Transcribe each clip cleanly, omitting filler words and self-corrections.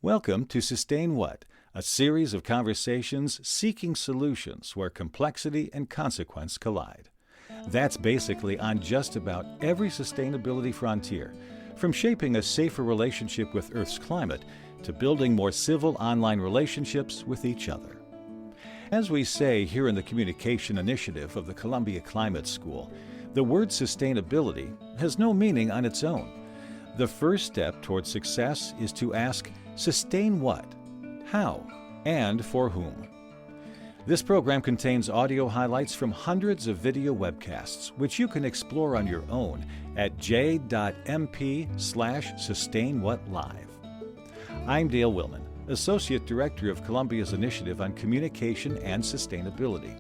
Welcome to Sustain What, a series of conversations seeking solutions where complexity and consequence collide. That's basically on just about every sustainability frontier, from shaping a safer relationship with Earth's climate to building more civil online relationships with each other. As we say here in the Communication Initiative of the Columbia Climate School, the word sustainability has no meaning on its own. The first step towards success is to ask, sustain what, how, and for whom? This program contains audio highlights from hundreds of video webcasts, which you can explore on your own at j.mp/sustainwhatlive. I'm Dale Willman, Associate Director of Columbia's Initiative on Communication and Sustainability.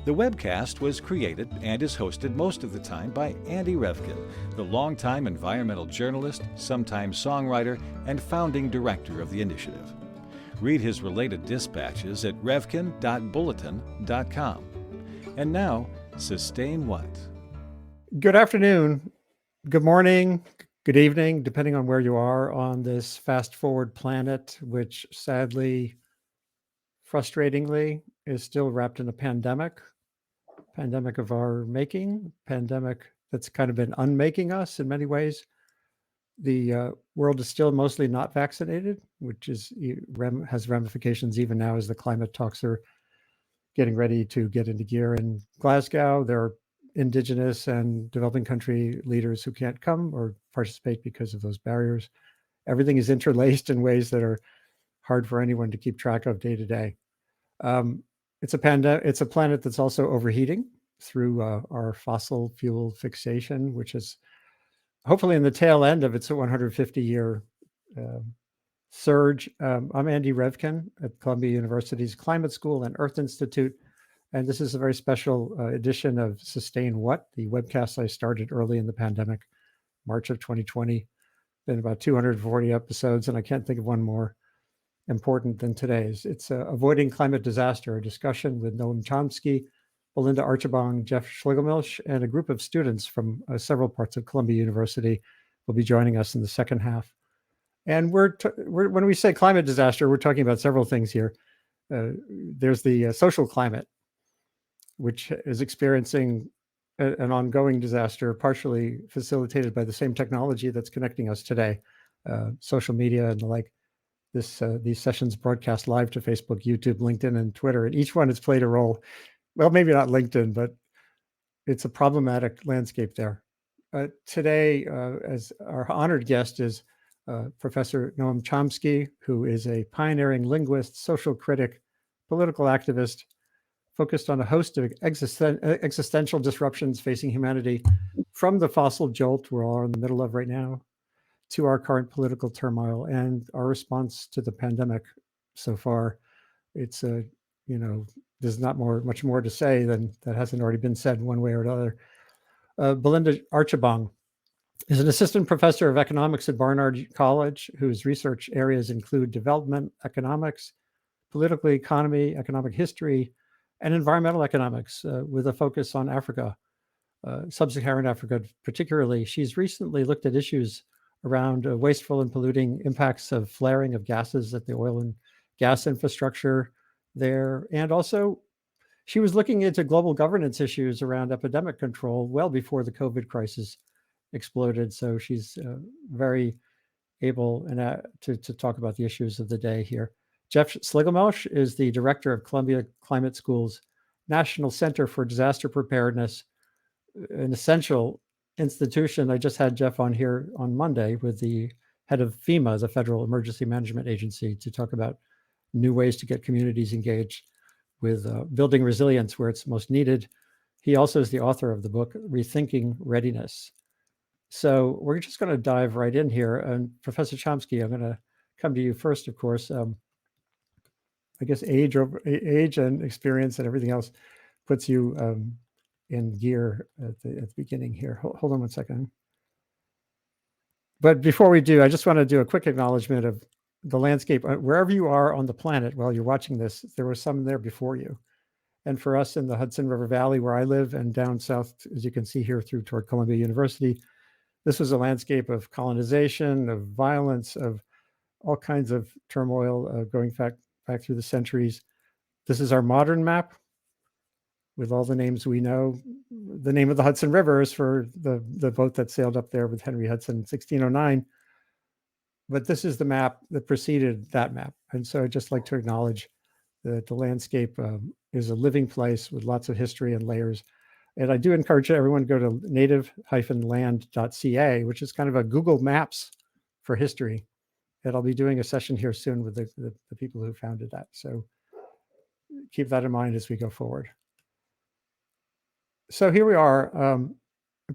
The webcast was created and is hosted most of the time by Andy Revkin, the longtime environmental journalist, sometime songwriter, and founding director of the initiative. Read his related dispatches at revkin.bulletin.com. And now, Sustain What? Good afternoon, good morning, good evening, depending on where you are on this fast-forward planet, which sadly, frustratingly, is still wrapped in a pandemic of our making, pandemic that's kind of been unmaking us in many ways. The world is still mostly not vaccinated, which has ramifications even now as the climate talks are getting ready to get into gear in Glasgow. There are indigenous and developing country leaders who can't come or participate because of those barriers. Everything is interlaced in ways that are hard for anyone to keep track of day to day. It's a planet that's also overheating through our fossil fuel fixation, which is hopefully in the tail end of its 150-year surge. I'm Andy Revkin at Columbia University's Climate School and Earth Institute, and this is a very special edition of Sustain What, the webcast I started early in the pandemic, March of 2020. Been about 240 episodes, and I can't think of one more important than today's. It's Avoiding Climate Disaster, a discussion with Noam Chomsky, Belinda Archibong, Jeff Schlegelmilch, and a group of students from several parts of Columbia University will be joining us in the second half. And when we say climate disaster, we're talking about several things here. There's the social climate, which is experiencing an ongoing disaster, partially facilitated by the same technology that's connecting us today, social media and the like. These sessions broadcast live to Facebook, YouTube, LinkedIn, and Twitter, and each one has played a role. Well, maybe not LinkedIn, but it's a problematic landscape there. Today, as our honored guest is Professor Noam Chomsky, who is a pioneering linguist, social critic, political activist, focused on a host of existential disruptions facing humanity, from the fossil jolt we're all in the middle of right now, to our current political turmoil and our response to the pandemic so far. It's there's not much more to say than that hasn't already been said one way or another. Belinda Archibong is an assistant professor of economics at Barnard College, whose research areas include development economics, political economy, economic history, and environmental economics, with a focus on Africa, sub-Saharan Africa particularly. She's recently looked at issues around wasteful and polluting impacts of flaring of gases at the oil and gas infrastructure there. And also, she was looking into global governance issues around epidemic control well before the COVID crisis exploded. So she's very able to talk about the issues of the day here. Jeff Schlegelmilch is the director of Columbia Climate School's National Center for Disaster Preparedness, an essential institution. I just had Jeff on here on Monday with the head of FEMA, the Federal Emergency Management Agency, to talk about new ways to get communities engaged with building resilience where it's most needed. He also is the author of the book, Rethinking Readiness. So we're just going to dive right in here. And Professor Chomsky, I'm going to come to you first, of course. I guess age and experience and everything else puts you in gear at the beginning here. Hold on one second. But before we do, I just want to do a quick acknowledgement of the landscape. Wherever you are on the planet while you're watching this, there was some there before you. And for us in the Hudson River Valley, where I live, and down south, as you can see here toward Columbia University, this was a landscape of colonization, of violence, of all kinds of turmoil going back through the centuries. This is our modern map with all the names we know. The name of the Hudson River is for the boat that sailed up there with Henry Hudson in 1609. But this is the map that preceded that map. And so I'd just like to acknowledge that the landscape is a living place with lots of history and layers. And I do encourage everyone to go to native-land.ca, which is kind of a Google Maps for history. And I'll be doing a session here soon with the people who founded that. So keep that in mind as we go forward. So here we are.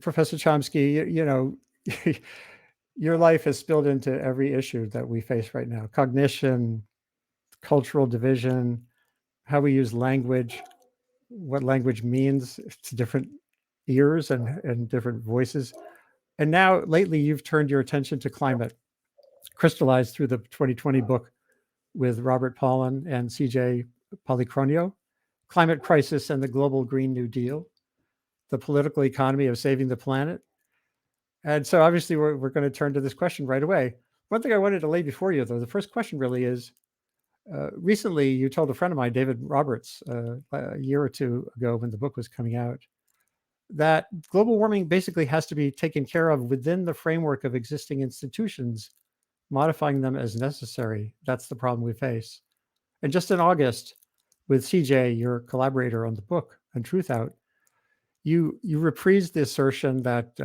Professor Chomsky, you know, your life has spilled into every issue that we face right now. Cognition, cultural division, how we use language, what language means to different ears and different voices. And now lately you've turned your attention to climate, crystallized through the 2020 book with Robert Pollin and CJ Policronio, Climate Crisis and the Global Green New Deal, the political economy of saving the planet. And so obviously we're going to turn to this question right away. One thing I wanted to lay before you, though, the first question really is, recently you told a friend of mine, David Roberts, a year or two ago when the book was coming out, that global warming basically has to be taken care of within the framework of existing institutions, modifying them as necessary. That's the problem we face. And just in August, with CJ, your collaborator on the book and Truth Out, you reprised the assertion that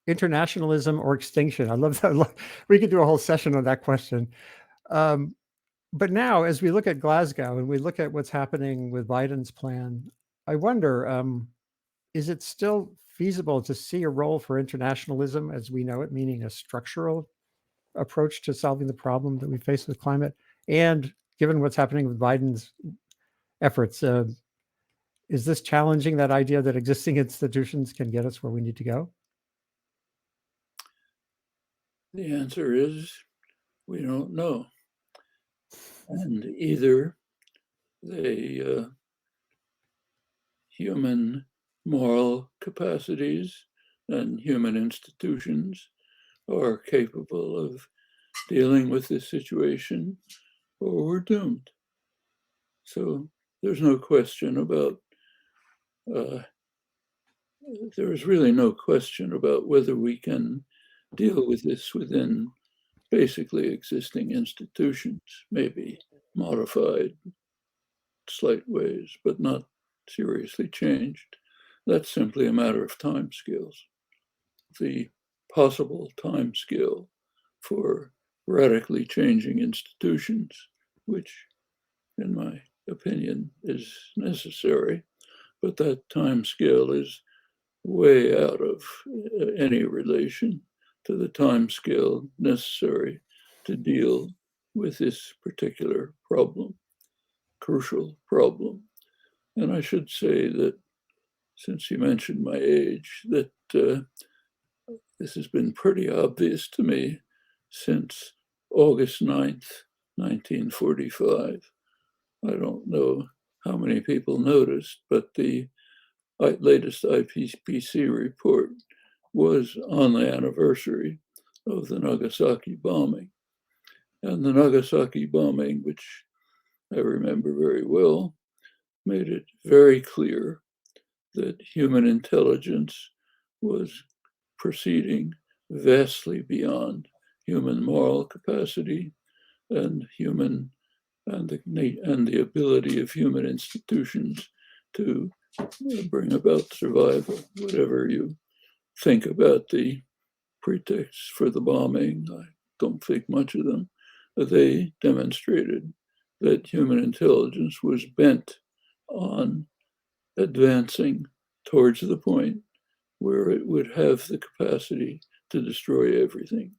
internationalism or extinction. I love that. We could do a whole session on that question. But now, as we look at Glasgow and we look at what's happening with Biden's plan, I wonder, is it still feasible to see a role for internationalism as we know it, meaning a structural approach to solving the problem that we face with climate? And given what's happening with Biden's efforts, is this challenging that idea that existing institutions can get us where we need to go? The answer is we don't know. And either the human moral capacities and human institutions are capable of dealing with this situation, or we're doomed. So there's no question about, there is really no question about whether we can deal with this within basically existing institutions, maybe modified slight ways, but not seriously changed. That's simply a matter of time scales. The possible time scale for radically changing institutions, which in my opinion is necessary, but that time scale is way out of any relation to the time scale necessary to deal with this particular problem, crucial problem. And I should say that, since you mentioned my age, that this has been pretty obvious to me since August 9th, 1945. I don't know how many people noticed, but the latest IPCC report was on the anniversary of the Nagasaki bombing. And the Nagasaki bombing, which I remember very well, made it very clear that human intelligence was proceeding vastly beyond human moral capacity and the ability of human institutions to bring about survival. Whatever you think about the pretexts for the bombing, I don't think much of them. They demonstrated that human intelligence was bent on advancing towards the point where it would have the capacity to destroy everything.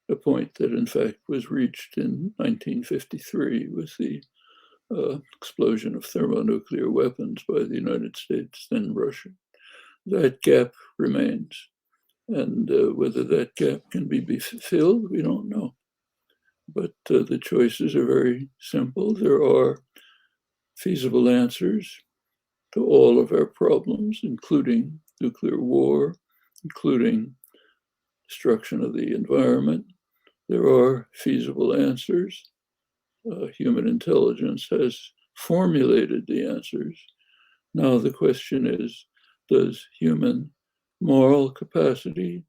A point that in fact was reached in 1953 with the explosion of thermonuclear weapons by the United States and Russia. That gap remains. And whether that gap can be filled, we don't know. But the choices are very simple. There are feasible answers to all of our problems, including nuclear war, including destruction of the environment. there are feasible answers. Human intelligence has formulated the answers. Now the question is, does human moral capacity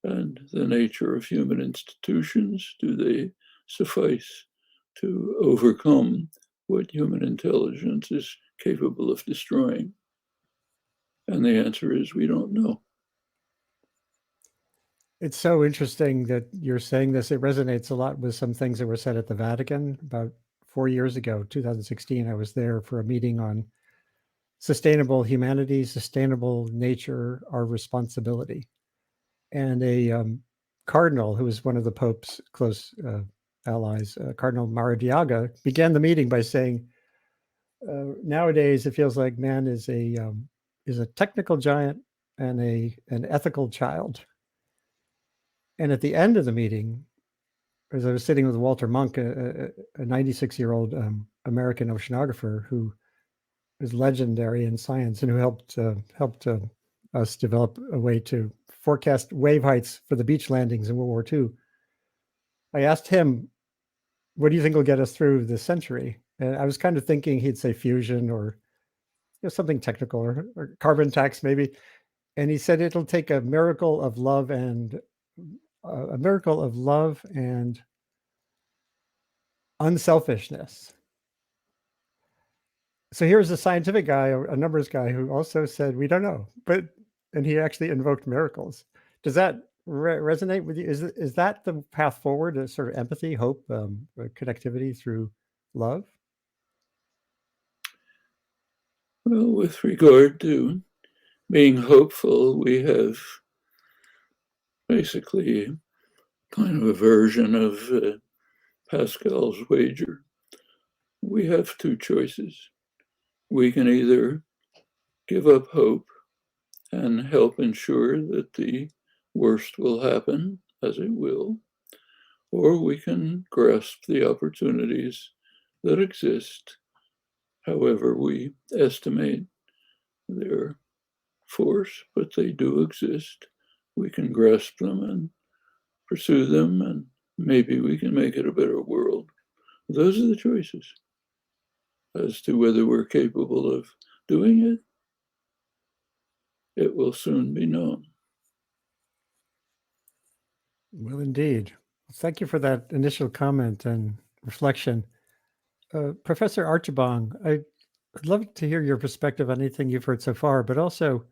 and the nature of human institutions, do they suffice to overcome what human intelligence is capable of destroying? And the answer is we don't know. It's so interesting that you're saying this. It resonates a lot with some things that were said at the Vatican about 4 years ago, 2016. I was there for a meeting on sustainable humanity, sustainable nature, our responsibility. And a cardinal who was one of the Pope's close allies, Cardinal Maradiaga, began the meeting by saying, nowadays it feels like man is a technical giant and an ethical child. And at the end of the meeting, as I was sitting with Walter Monk, a 96-year-old American oceanographer who is legendary in science and who helped us develop a way to forecast wave heights for the beach landings in World War II. I asked him, what do you think will get us through this century? And I was kind of thinking he'd say fusion or something technical or carbon tax maybe. And he said it'll take a miracle of love and unselfishness. So here's a scientific guy, a numbers guy, who also said, we don't know, and he actually invoked miracles. Does that resonate with you? Is that the path forward, a sort of empathy, hope, connectivity through love? Well, with regard to being hopeful, we have basically kind of a version of Pascal's wager. We have two choices. We can either give up hope and help ensure that the worst will happen, as it will, or we can grasp the opportunities that exist, however we estimate their force, but they do exist. We can grasp them and pursue them, and maybe we can make it a better world. Those are the choices. As to whether we're capable of doing it, it will soon be known. Well, indeed. Thank you for that initial comment and reflection. Professor Archibong, I'd love to hear your perspective on anything you've heard so far, but also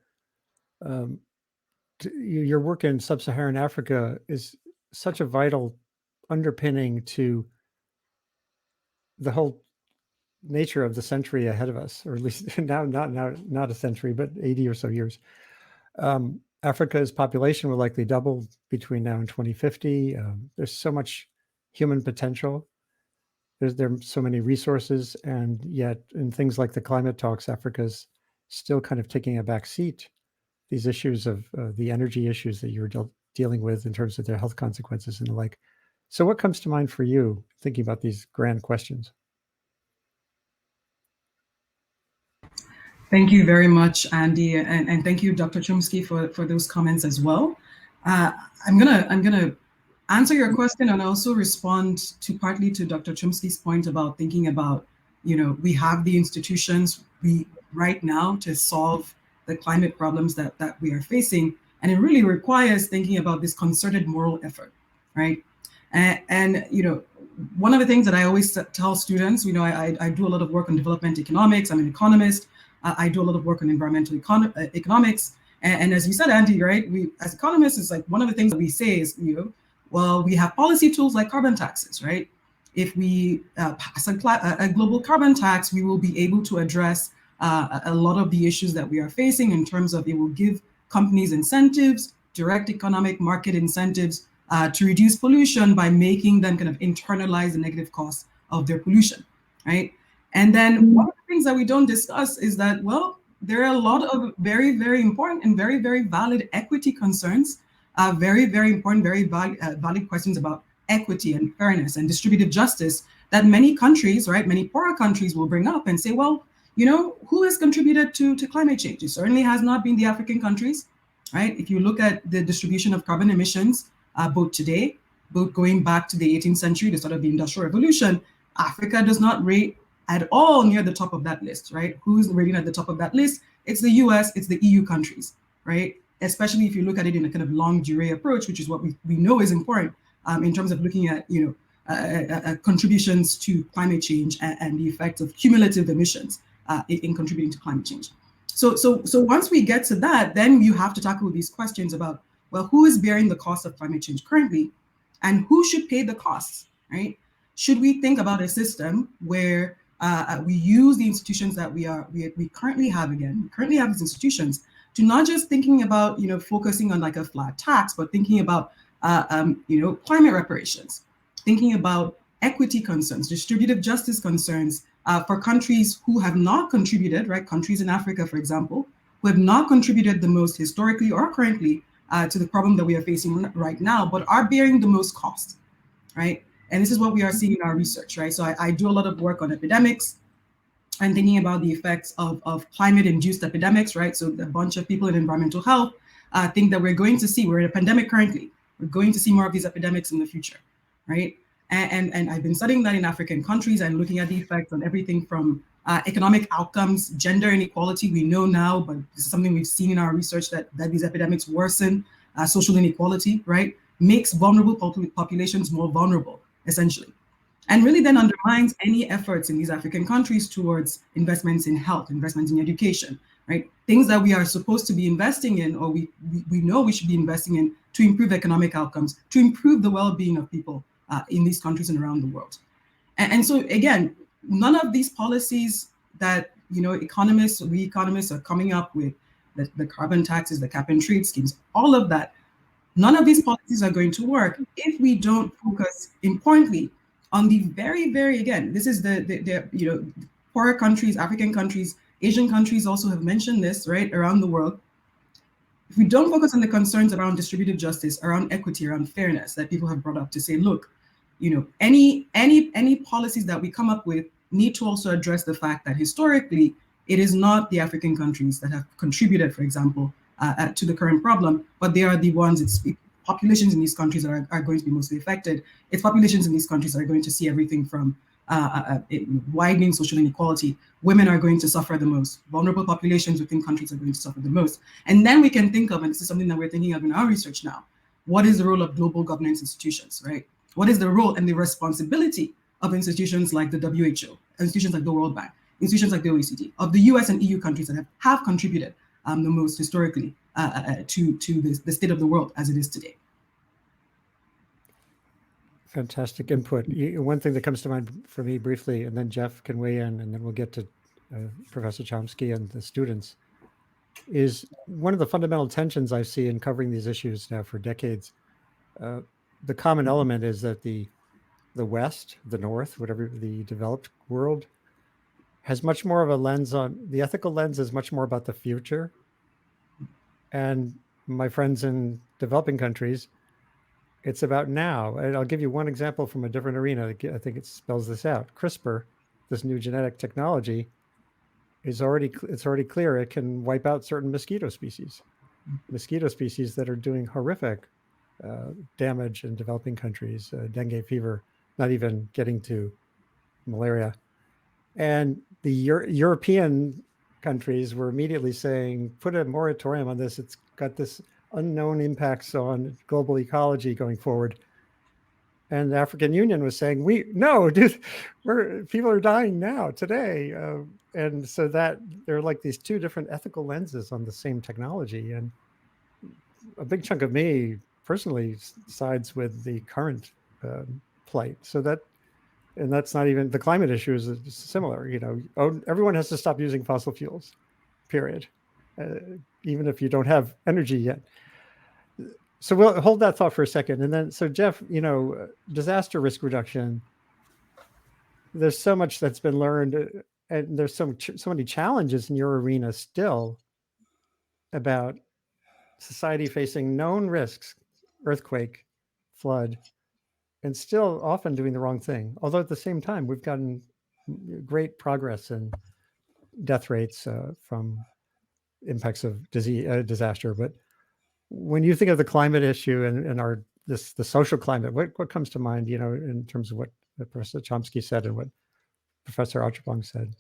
your work in sub-Saharan Africa is such a vital underpinning to the whole nature of the century ahead of us, or at least now, not a century, but 80 or so years. Africa's population will likely double between now and 2050. There's so much human potential. There are so many resources, and yet in things like the climate talks, Africa's still kind of taking a back seat. These issues of the energy issues that you're dealing with in terms of their health consequences and the like. So what comes to mind for you thinking about these grand questions? Thank you very much, Andy, and thank you, Dr. Chomsky, for those comments as well. I'm gonna answer your question and also respond partly to Dr. Chomsky's point about thinking about, we have the institutions right now to solve the climate problems that we are facing, and it really requires thinking about this concerted moral effort, right? And one of the things that I always tell students, I do a lot of work on development economics. I'm an economist. I do a lot of work on environmental economics. And as you said, Andy, right, we as economists, it's like one of the things that we say is, well, we have policy tools like carbon taxes, right? If we pass a global carbon tax, we will be able to address a lot of the issues that we are facing in terms of it will give companies incentives, direct economic market incentives to reduce pollution by making them kind of internalize the negative costs of their pollution, right? And then one of the things that we don't discuss is that, well, there are a lot of very, very important and very, very valid equity concerns, very, very important, very valid questions about equity and fairness and distributive justice that many countries, right, many poorer countries will bring up and say, well, who has contributed to climate change? It certainly has not been the African countries, right? If you look at the distribution of carbon emissions, both today, going back to the 18th century, the start of the Industrial Revolution, Africa does not rate at all near the top of that list, right? Who's rating at the top of that list? It's the US, it's the EU countries, right? Especially if you look at it in a kind of longue durée approach, which is what we know is important in terms of looking at, contributions to climate change and the effects of cumulative emissions in contributing to climate change. So once we get to that, then you have to tackle these questions about, well, who is bearing the cost of climate change currently, and who should pay the costs, right? Should we think about a system where we use the institutions that we currently have again? We currently have these institutions to not just thinking about focusing on like a flat tax, but thinking about climate reparations, thinking about equity concerns, distributive justice concerns for countries who have not contributed, right? Countries in Africa, for example, who have not contributed the most historically or currently to the problem that we are facing right now, but are bearing the most cost, right? And this is what we are seeing in our research, right? So I do a lot of work on epidemics and thinking about the effects of climate-induced epidemics, right? So a bunch of people in environmental health think that we're in a pandemic currently. We're going to see more of these epidemics in the future, right? And I've been studying that in African countries and looking at the effects on everything from economic outcomes, gender inequality. We know now, but this is something we've seen in our research that these epidemics worsen social inequality, right? Makes vulnerable populations more vulnerable, essentially. And really then undermines any efforts in these African countries towards investments in health, investments in education, right? Things that we are supposed to be investing in, or we know we should be investing in to improve economic outcomes, to improve the well-being of people in these countries and around the world. And so again, none of these policies that we economists are coming up with, the carbon taxes, the cap and trade schemes, all of that, none of these policies are going to work if we don't focus importantly on the very, very, again, this is the poorer countries, African countries, Asian countries also have mentioned this, right, around the world. If we don't focus on the concerns around distributive justice, around equity, around fairness that people have brought up to say, look, any policies that we come up with need to also address the fact that historically, it is not the African countries that have contributed, for example, to the current problem, but they are the ones, it's populations in these countries that are going to be mostly affected. It's populations in these countries that are going to see everything from widening social inequality. Women are going to suffer the most. Vulnerable populations within countries are going to suffer the most. And then we can think of, and this is something that we're thinking of in our research now, what is the role of global governance institutions, right? What is the role and the responsibility of institutions like the WHO, institutions like the World Bank, institutions like the OECD, of the US and EU countries that have contributed the most historically to the state of the world as it is today? Fantastic input. One thing that comes to mind for me briefly, and then Jeff can weigh in, and then we'll get to Professor Chomsky and the students, is one of the fundamental tensions I see in covering these issues now for decades. The common element is that the West, the North, whatever, the developed world, has much more of a lens on, the ethical lens is much more about the future. And my friends in developing countries, it's about now. And I'll give you one example from a different arena. I think it spells this out. CRISPR, this new genetic technology, it's already clear it can wipe out certain mosquito species that are doing horrific damage in developing countries, dengue fever, not even getting to malaria. And the European countries were immediately saying, put a moratorium on this. It's got this unknown impacts on global ecology going forward. And the African Union was saying, people are dying now, today. And so that there are like these two different ethical lenses on the same technology. And a big chunk of me personally sides with the current plight. And that's not even, the climate issue is similar. Everyone has to stop using fossil fuels, period. Even if you don't have energy yet. So we'll hold that thought for a second. And then, so Jeff, disaster risk reduction, there's so much that's been learned, and there's so many challenges in your arena still about society facing known risks, earthquake, flood, and still often doing the wrong thing. Although at the same time, we've gotten great progress in death rates from impacts of disaster. But when you think of the climate issue and our the social climate, what comes to mind, in terms of what Professor Chomsky said and what Professor Archibong said?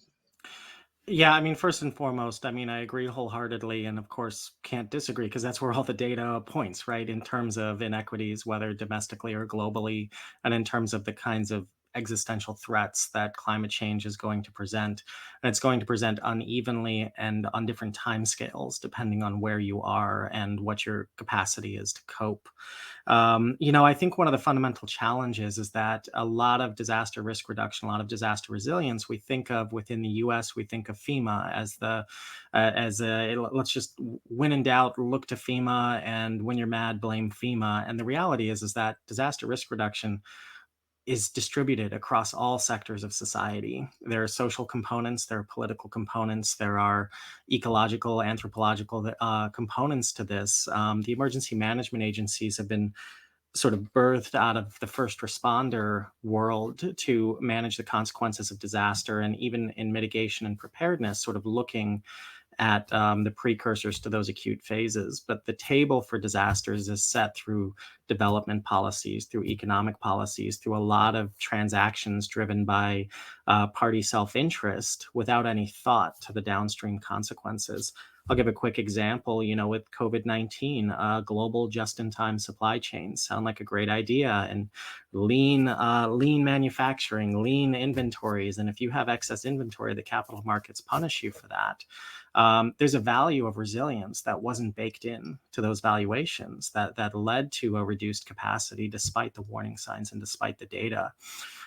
Yeah, I mean, first and foremost, I mean, I agree wholeheartedly, and of course, can't disagree because that's where all the data points, right? In terms of inequities, whether domestically or globally, and in terms of the kinds of existential threats that climate change is going to present. And it's going to present unevenly and on different timescales, depending on where you are and what your capacity is to cope. I think one of the fundamental challenges is that a lot of disaster risk reduction, a lot of disaster resilience, we think of within the U.S., we think of FEMA as a let's just, when in doubt, look to FEMA, and when you're mad, blame FEMA. And the reality is that disaster risk reduction is distributed across all sectors of society. There are social components, there are political components, there are ecological, anthropological components to this. The emergency management agencies have been sort of birthed out of the first responder world to manage the consequences of disaster, and even in mitigation and preparedness, sort of looking at the precursors to those acute phases. But the table for disasters is set through development policies, through economic policies, through a lot of transactions driven by party self-interest without any thought to the downstream consequences. I'll give a quick example. With COVID-19, global just-in-time supply chains sound like a great idea, and lean manufacturing, lean inventories. And if you have excess inventory, the capital markets punish you for that. There's a value of resilience that wasn't baked in to those valuations that led to a reduced capacity despite the warning signs and despite the data.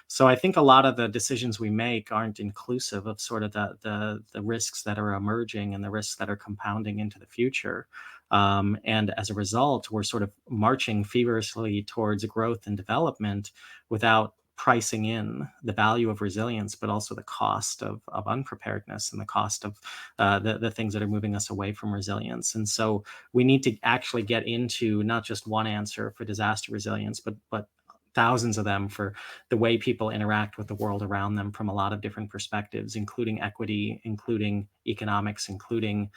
So I think a lot of the decisions we make aren't inclusive of sort of the risks that are emerging and the risks that are compounding into the future. And as a result, we're sort of marching feverishly towards growth and development without pricing in the value of resilience, but also the cost of unpreparedness and the cost of the things that are moving us away from resilience. And so we need to actually get into not just one answer for disaster resilience, but thousands of them for the way people interact with the world around them from a lot of different perspectives, including equity, including economics, including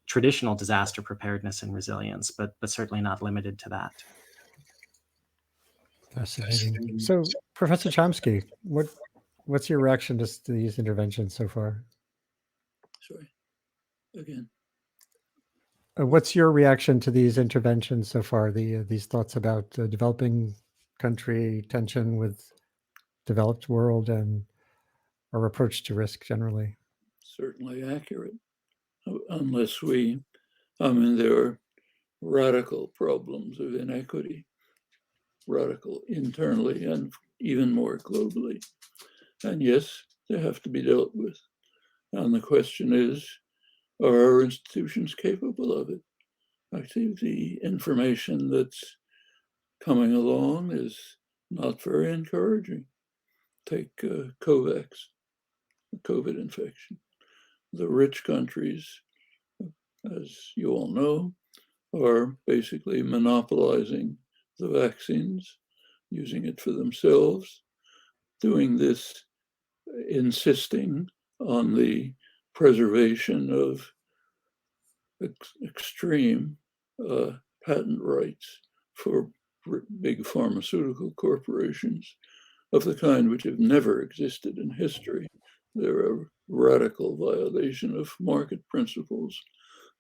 traditional disaster preparedness and resilience, but certainly not limited to that. Fascinating. So, Professor Chomsky, what's your reaction to these interventions so far? Sorry, again. What's your reaction to these interventions so far? These thoughts about developing country tension with developed world and our approach to risk generally? Certainly accurate, unless there are radical problems of inequity, radical internally and even more globally. And yes, they have to be dealt with. And the question is, are our institutions capable of it? I think the information that's coming along is not very encouraging. Take COVAX, the COVID infection. The rich countries, as you all know, are basically monopolizing the vaccines, using it for themselves, doing this, insisting on the preservation of extreme patent rights for big pharmaceutical corporations of the kind which have never existed in history. They're a radical violation of market principles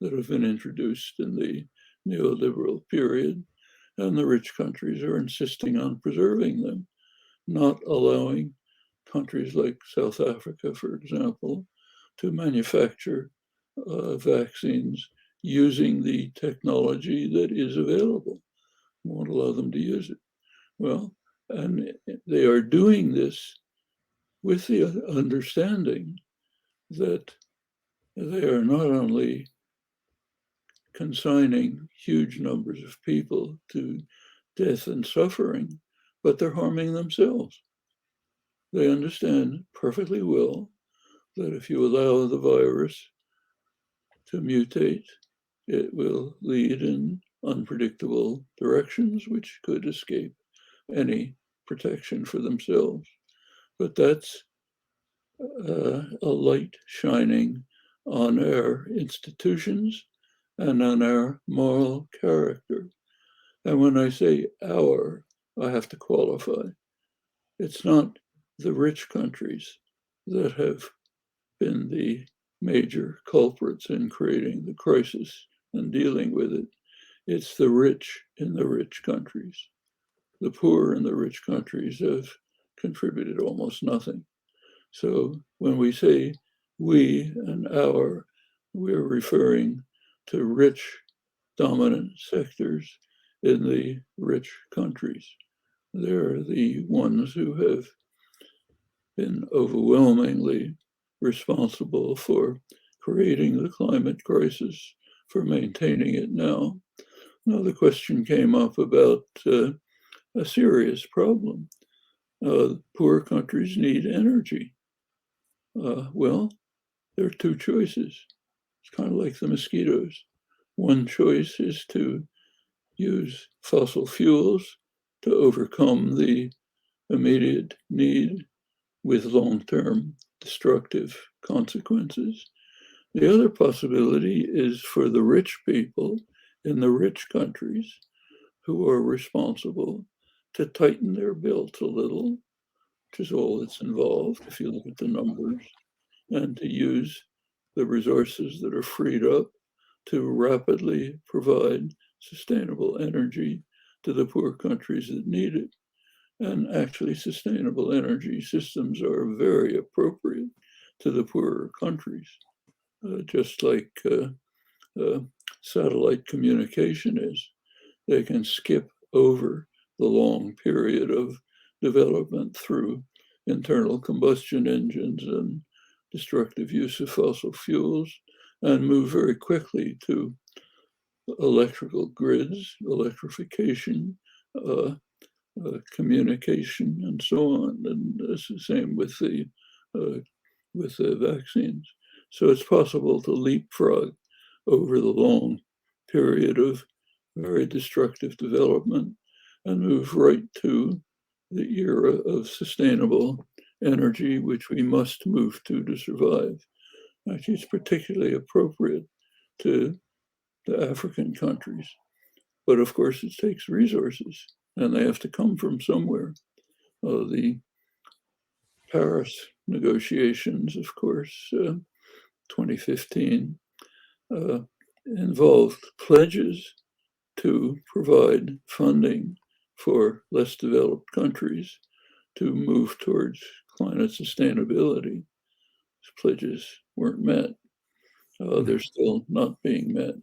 that have been introduced in the neoliberal period, and the rich countries are insisting on preserving them, not allowing countries like South Africa, for example, to manufacture vaccines using the technology that is available. Won't allow them to use it. Well, and they are doing this with the understanding that they are not only consigning huge numbers of people to death and suffering, but they're harming themselves. They understand perfectly well that if you allow the virus to mutate, it will lead in unpredictable directions which could escape any protection for themselves. But that's a light shining on our institutions and on our moral character. And when I say our, I have to qualify. It's not the rich countries that have been the major culprits in creating the crisis and dealing with it. It's the rich in the rich countries. The poor in the rich countries have contributed almost nothing. So when we say we and our, we're referring to rich dominant sectors in the rich countries. They're the ones who have been overwhelmingly responsible for creating the climate crisis, for maintaining it now. Now the question came up about a serious problem. Poor countries need energy. Well, there are two choices. It's kind of like the mosquitoes. One choice is to use fossil fuels to overcome the immediate need with long-term destructive consequences. The other possibility is for the rich people in the rich countries who are responsible to tighten their belt a little, which is all that's involved if you look at the numbers, and to use the resources that are freed up to rapidly provide sustainable energy to the poor countries that need it. And actually, sustainable energy systems are very appropriate to the poorer countries, just like satellite communication is. They can skip over the long period of development through internal combustion engines and destructive use of fossil fuels and move very quickly to electrical grids, electrification, communication, and so on. And it's the same with the vaccines. So it's possible to leapfrog over the long period of very destructive development and move right to the era of sustainable energy, which we must move to survive. Actually, it's particularly appropriate to the African countries. But of course, it takes resources, and they have to come from somewhere. The Paris negotiations, of course, 2015, involved pledges to provide funding for less developed countries to move towards climate sustainability. These pledges weren't met. They're still not being met.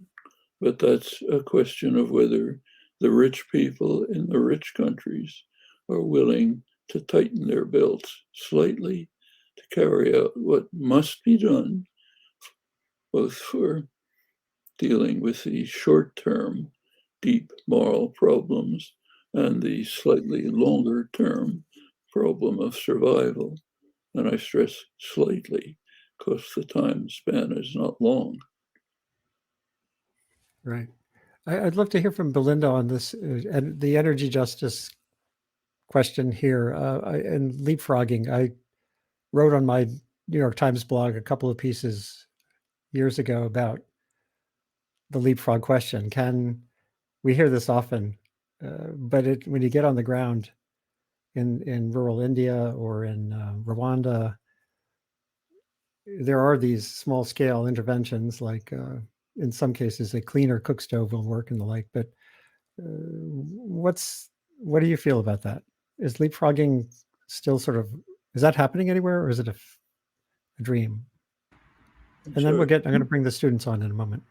But that's a question of whether the rich people in the rich countries are willing to tighten their belts slightly to carry out what must be done, both for dealing with the short-term deep moral problems and the slightly longer-term problem of survival. And I stress slightly because the time span is not long. Right. I'd love to hear from Belinda on this and the energy justice question here and leapfrogging. I wrote on my New York Times blog a couple of pieces years ago about the leapfrog question. We hear this often, but when you get on the ground in rural India or in Rwanda, there are these small scale interventions, like in some cases a cleaner cook stove will work and the like. But what do you feel about that? Is leapfrogging still is that happening anywhere, or is it a dream? And then I'm going to bring the students on in a moment.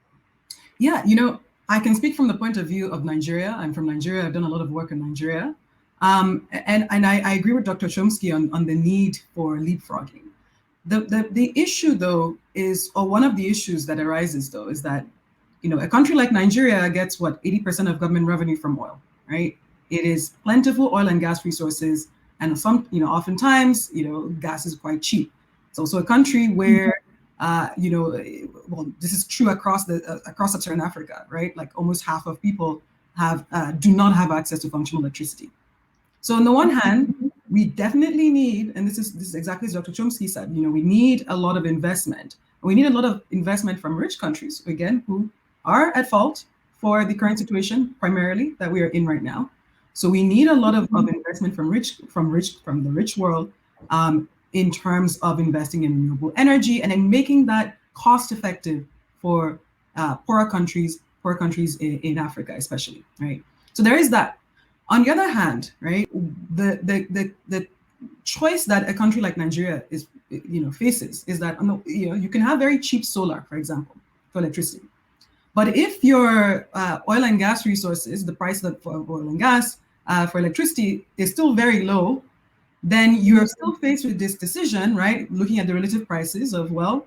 Yeah, I can speak from the point of view of Nigeria. I'm from Nigeria. I've done a lot of work in Nigeria. And I agree with Dr. Chomsky on the need for leapfrogging. The issue, though, or one of the issues that arises, though, is that, a country like Nigeria gets 80% of government revenue from oil, right? It is plentiful oil and gas resources. And oftentimes, gas is quite cheap. It's also a country where, this is true across sub-Saharan Africa, right? Like almost half of people do not have access to functional electricity. So on the one hand, we definitely need, and this is exactly as Dr. Chomsky said, we need a lot of investment. We need a lot of investment from rich countries, again, who are at fault for the current situation, primarily that we are in right now. So we need a lot of investment from the rich world in terms of investing in renewable energy and in making that cost effective for poorer countries in Africa, especially, right? So there is that. On the other hand, right, the choice that a country like Nigeria is, faces is that, you can have very cheap solar, for example, for electricity. But if your oil and gas resources, the price for oil and gas for electricity is still very low, then you're still faced with this decision, right? Looking at the relative prices of, well,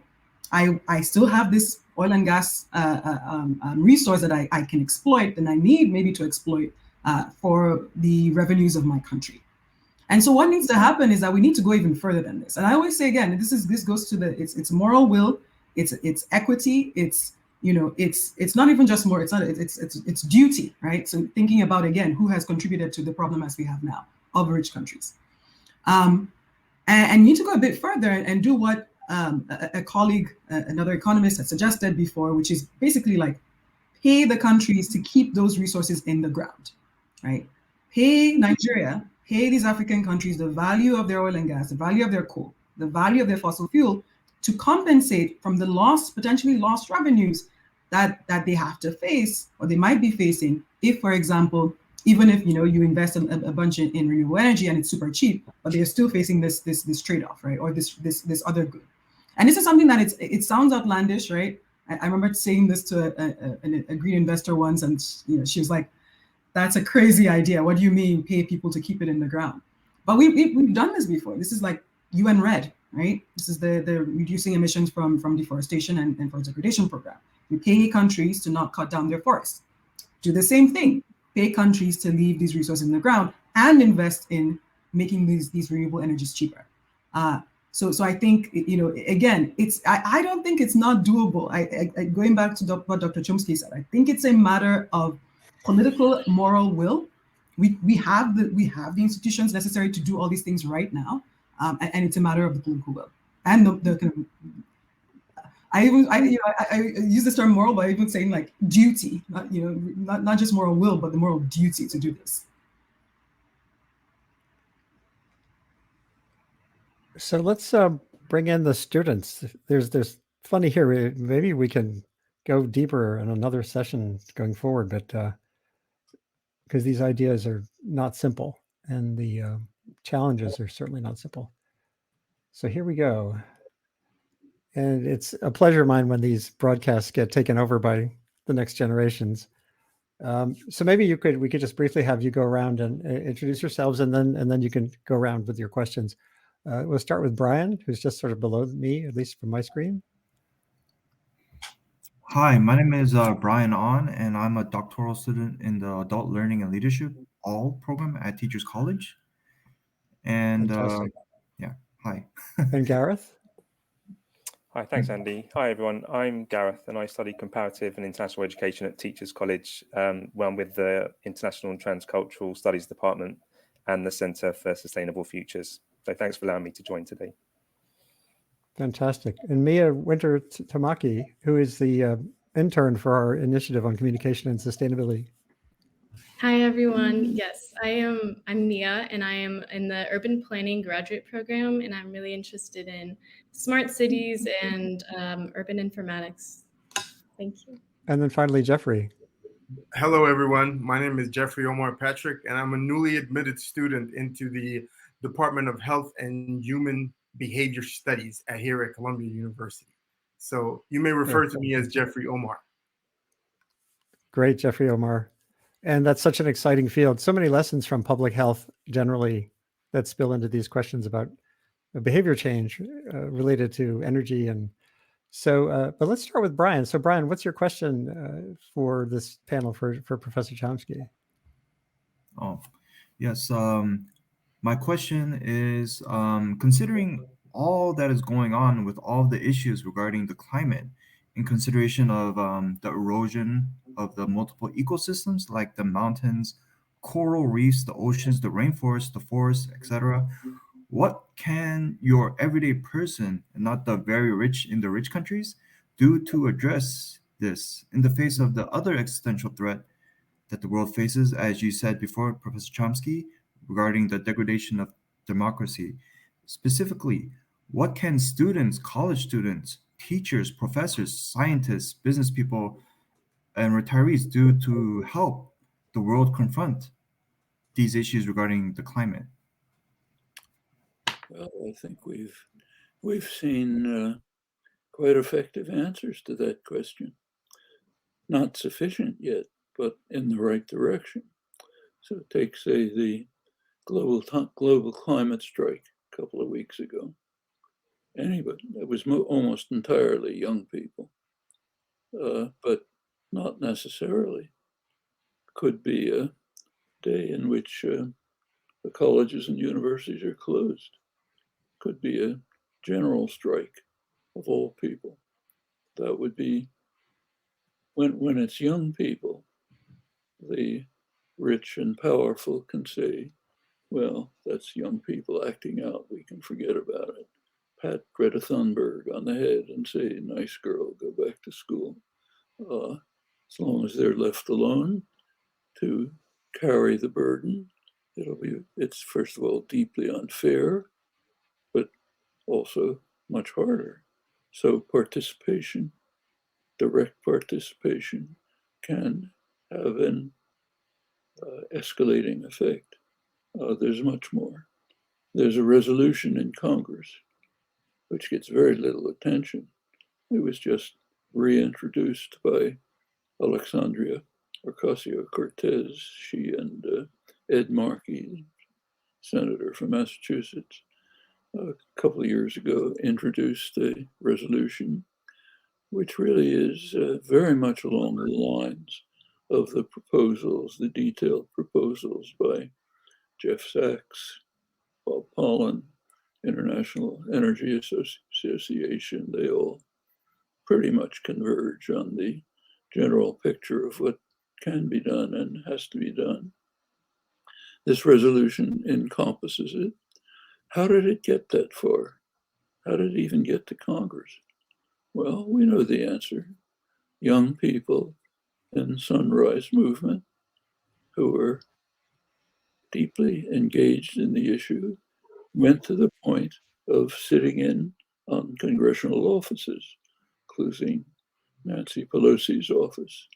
I still have this oil and gas resource that I can exploit, and I need maybe to exploit for the revenues of my country. And so what needs to happen is that we need to go even further than this. And I always say again, this goes to it's moral will, it's equity, it's not even just more, it's duty, right? So thinking about, again, who has contributed to the problem as we have now of rich countries. And you need to go a bit further and do what a colleague, another economist, had suggested before, which is basically like pay the countries to keep those resources in the ground, right? Pay Nigeria, pay these African countries the value of their oil and gas, the value of their coal, the value of their fossil fuel, to compensate from the potentially lost revenues that they have to face, or they might be facing, if, for example, even if you invest a bunch in renewable energy and it's super cheap, but they're still facing this trade-off, right, or this other good. And this is something that it sounds outlandish, right? I remember saying this to a green investor once, and she was like, "That's a crazy idea. What do you mean pay people to keep it in the ground?" But we've done this before. This is like UN RED, right? This is the reducing emissions from deforestation and forest degradation program. We pay countries to not cut down their forests. Do the same thing. Pay countries to leave these resources in the ground and invest in making these renewable energies cheaper. So I think, again, I don't think it's not doable. I going back to what Dr. Chomsky said, I think it's a matter of political moral will. We have the institutions necessary to do all these things right now, and it's a matter of the political will and the kind of. I use this term moral, but I even saying like duty, not just moral will, but the moral duty to do this. So let's bring in the students. There's funny here. Maybe we can go deeper in another session going forward, but because these ideas are not simple, and the challenges are certainly not simple. So here we go. And it's a pleasure of mine when these broadcasts get taken over by the next generations. So maybe we could just briefly have you go around and introduce yourselves, and then you can go around with your questions. We'll start with Brian, who's just sort of below me, at least from my screen. Hi, my name is Brian On, and I'm a doctoral student in the Adult Learning and Leadership All program at Teachers College. And yeah, hi. And Gareth? Hi, thanks, Andy. Hi, everyone. I'm Gareth, and I study comparative and international education at Teachers College, where I'm with the International and Transcultural Studies Department and the Centre for Sustainable Futures. So thanks for allowing me to join today. Fantastic. And Mia Winter Tamaki, who is the intern for our initiative on communication and sustainability. Hi, everyone. Yes, I'm Mia, and I am in the urban planning graduate program, and I'm really interested in smart cities and urban informatics. Thank you. And then finally, Jeffrey. Hello, everyone. My name is Jeffrey Omar Patrick, and I'm a newly admitted student into the Department of Health and Human Behavior Studies here at Columbia University. So you may refer to me as Jeffrey Omar. Great, Jeffrey Omar. And that's such an exciting field. So many lessons from public health generally that spill into these questions about behavior change related to energy. And so, but let's start with Brian. So Brian, what's your question for this panel for Professor Chomsky? Oh, yes. My question is, considering all that is going on with all the issues regarding the climate, in consideration of the erosion of the multiple ecosystems like the mountains, coral reefs, the oceans, the rainforests, the forests, etc., what can your everyday person, and not the very rich in the rich countries, do to address this in the face of the other existential threat that the world faces, as you said before, Professor Chomsky, regarding the degradation of democracy? Specifically, what can students, college students, teachers, professors, scientists, business people, and retirees do to help the world confront these issues regarding the climate? Well, I think we've seen quite effective answers to that question. Not sufficient yet, but in the right direction. So take, say, the global climate strike a couple of weeks ago. Anybody, it was almost entirely young people, but not necessarily. Could be a day in which the colleges and universities are closed. Could be a general strike of all people. That would be when it's young people, the rich and powerful can say, well, that's young people acting out. We can forget about it. Pat Greta Thunberg on the head and say, nice girl, go back to school. As long as they're left alone to carry the burden, it's first of all deeply unfair, but also much harder. So participation, direct participation, can have an escalating effect. There's much more. There's a resolution in Congress, which gets very little attention. It was just reintroduced by Alexandria Ocasio-Cortez, she and Ed Markey, senator from Massachusetts, a couple of years ago, introduced a resolution which really is very much along the lines of the proposals, the detailed proposals by Jeff Sachs, Bob Pollan, International Energy Association. They all pretty much converge on the general picture of what can be done and has to be done. This resolution encompasses it. How did it get that far? How did it even get to Congress? Well, we know the answer. Young people in the Sunrise Movement who were deeply engaged in the issue went to the point of sitting in on congressional offices, including Nancy Pelosi's office.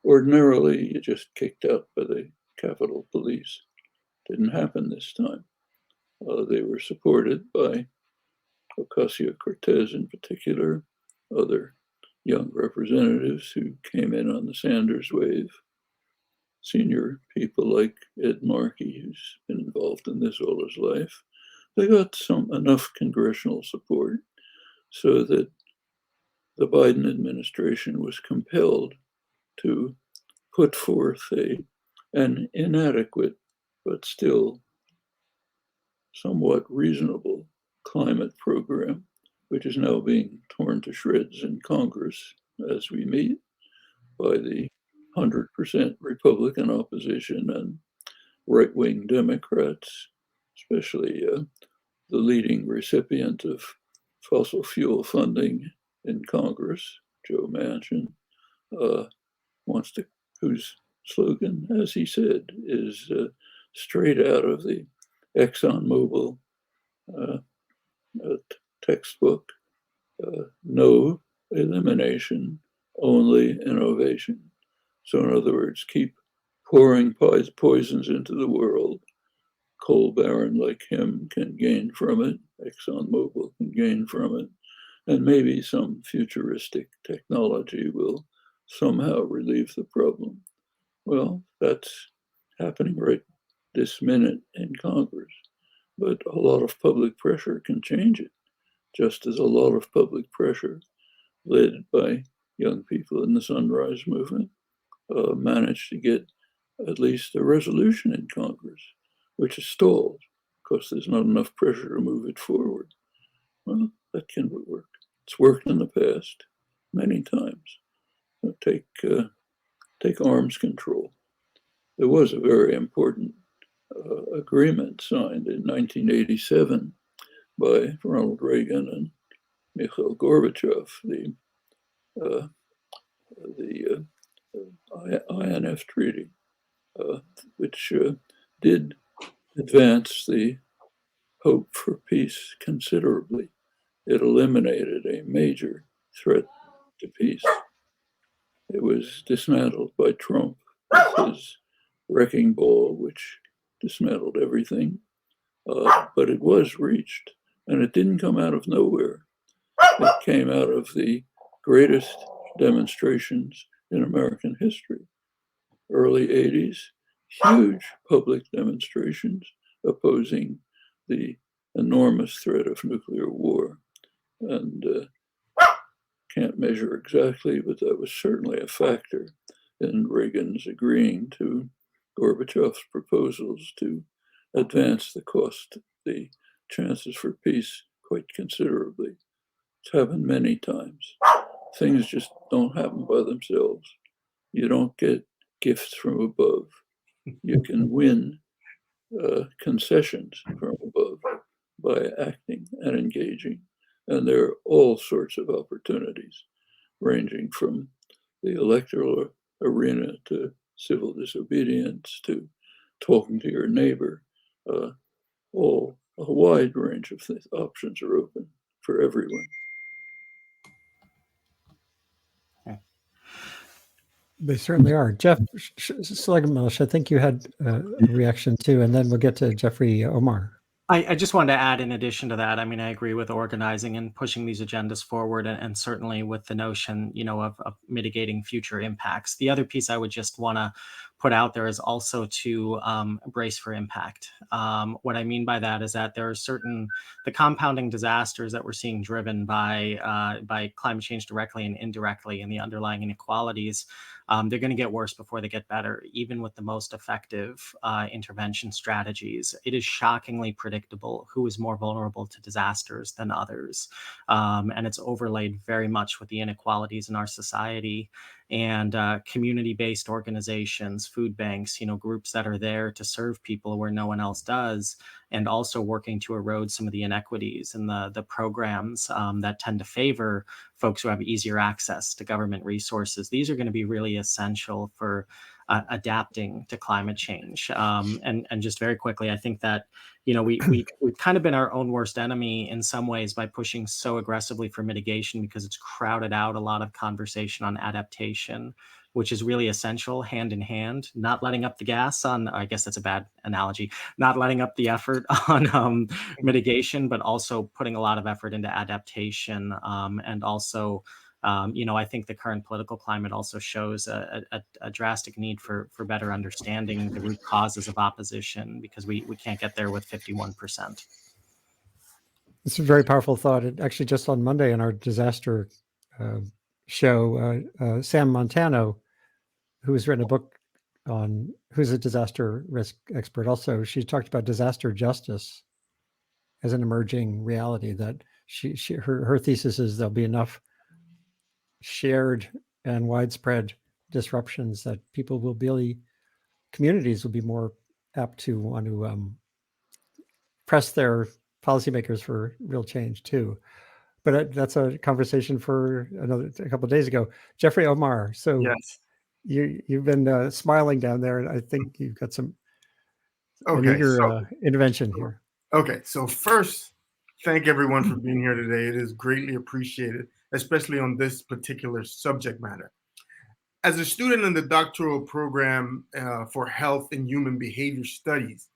Ordinarily, you just kicked out by the Capitol Police. Didn't happen this time. They were supported by Ocasio-Cortez in particular, other young representatives who came in on the Sanders wave, senior people like Ed Markey, who's been involved in this all his life. They got enough congressional support so that the Biden administration was compelled to put forth an inadequate but still somewhat reasonable climate program, which is now being torn to shreds in Congress as we meet by the 100% Republican opposition and right-wing Democrats, especially the leading recipient of fossil fuel funding in Congress, Joe Manchin, whose slogan, as he said, is straight out of the ExxonMobil textbook, no elimination, only innovation. So in other words, keep pouring poisons into the world. Coal baron like him can gain from it, ExxonMobil can gain from it, and maybe some futuristic technology will somehow relieve the problem. Well, that's happening right this minute in Congress, but a lot of public pressure can change it, just as a lot of public pressure led by young people in the Sunrise Movement managed to get at least a resolution in Congress, which is stalled because there's not enough pressure to move it forward. Well, that can work. It's worked in the past many times. Take arms control. There was a very important agreement signed in 1987 by Ronald Reagan and Mikhail Gorbachev, the the INF Treaty, which did advance the hope for peace considerably. It eliminated a major threat to peace. It was dismantled by Trump with his wrecking ball, which dismantled everything. But it was reached, and it didn't come out of nowhere. It came out of the greatest demonstrations in American history. Early 80s, huge public demonstrations opposing the enormous threat of nuclear war. And can't measure exactly, but that was certainly a factor in Reagan's agreeing to Gorbachev's proposals to advance the chances for peace quite considerably. It's happened many times. Things just don't happen by themselves. You don't get gifts from above. You can win concessions from above by acting and engaging. And there are all sorts of opportunities, ranging from the electoral arena to civil disobedience to talking to your neighbor. All a wide range of options are open for everyone. They certainly are. Jeff Schlegelmilch, I think you had a reaction too, and then we'll get to Jeffrey Omar. I just wanted to add, in addition to that, I mean, I agree with organizing and pushing these agendas forward, and certainly with the notion, of mitigating future impacts. The other piece I would just want to put out there is also to brace for impact. What I mean by that is that there are the compounding disasters that we're seeing driven by climate change directly and indirectly, and the underlying inequalities. They're going to get worse before they get better, even with the most effective intervention strategies. It is shockingly predictable who is more vulnerable to disasters than others. And it's overlaid very much with the inequalities in our society. And community-based organizations, food banks, groups that are there to serve people where no one else does, and also working to erode some of the inequities and the programs that tend to favor folks who have easier access to government resources. These are going to be really essential for adapting to climate change. And just very quickly, I think that we've kind of been our own worst enemy in some ways by pushing so aggressively for mitigation, because it's crowded out a lot of conversation on adaptation, which is really essential, hand in hand, not letting up the gas on, I guess that's a bad analogy, not letting up the effort on mitigation, but also putting a lot of effort into adaptation. And also, I think the current political climate also shows a drastic need for better understanding the root causes of opposition, because we can't get there with 51%. It's a very powerful thought. Actually, just on Monday in our disaster show, Sam Montano, who has written a book who's a disaster risk expert also, she talked about disaster justice as an emerging reality, that her thesis is there'll be enough shared and widespread disruptions that communities will be more apt to want to press their policymakers for real change too. But that's a conversation for a couple of days ago. Jeffrey Omar, so yes, you've been smiling down there, and I think you've got an eager intervention here. Okay, so first, thank everyone for being here today. It is greatly appreciated, especially on this particular subject matter. As a student in the doctoral program for health and human behavior studies,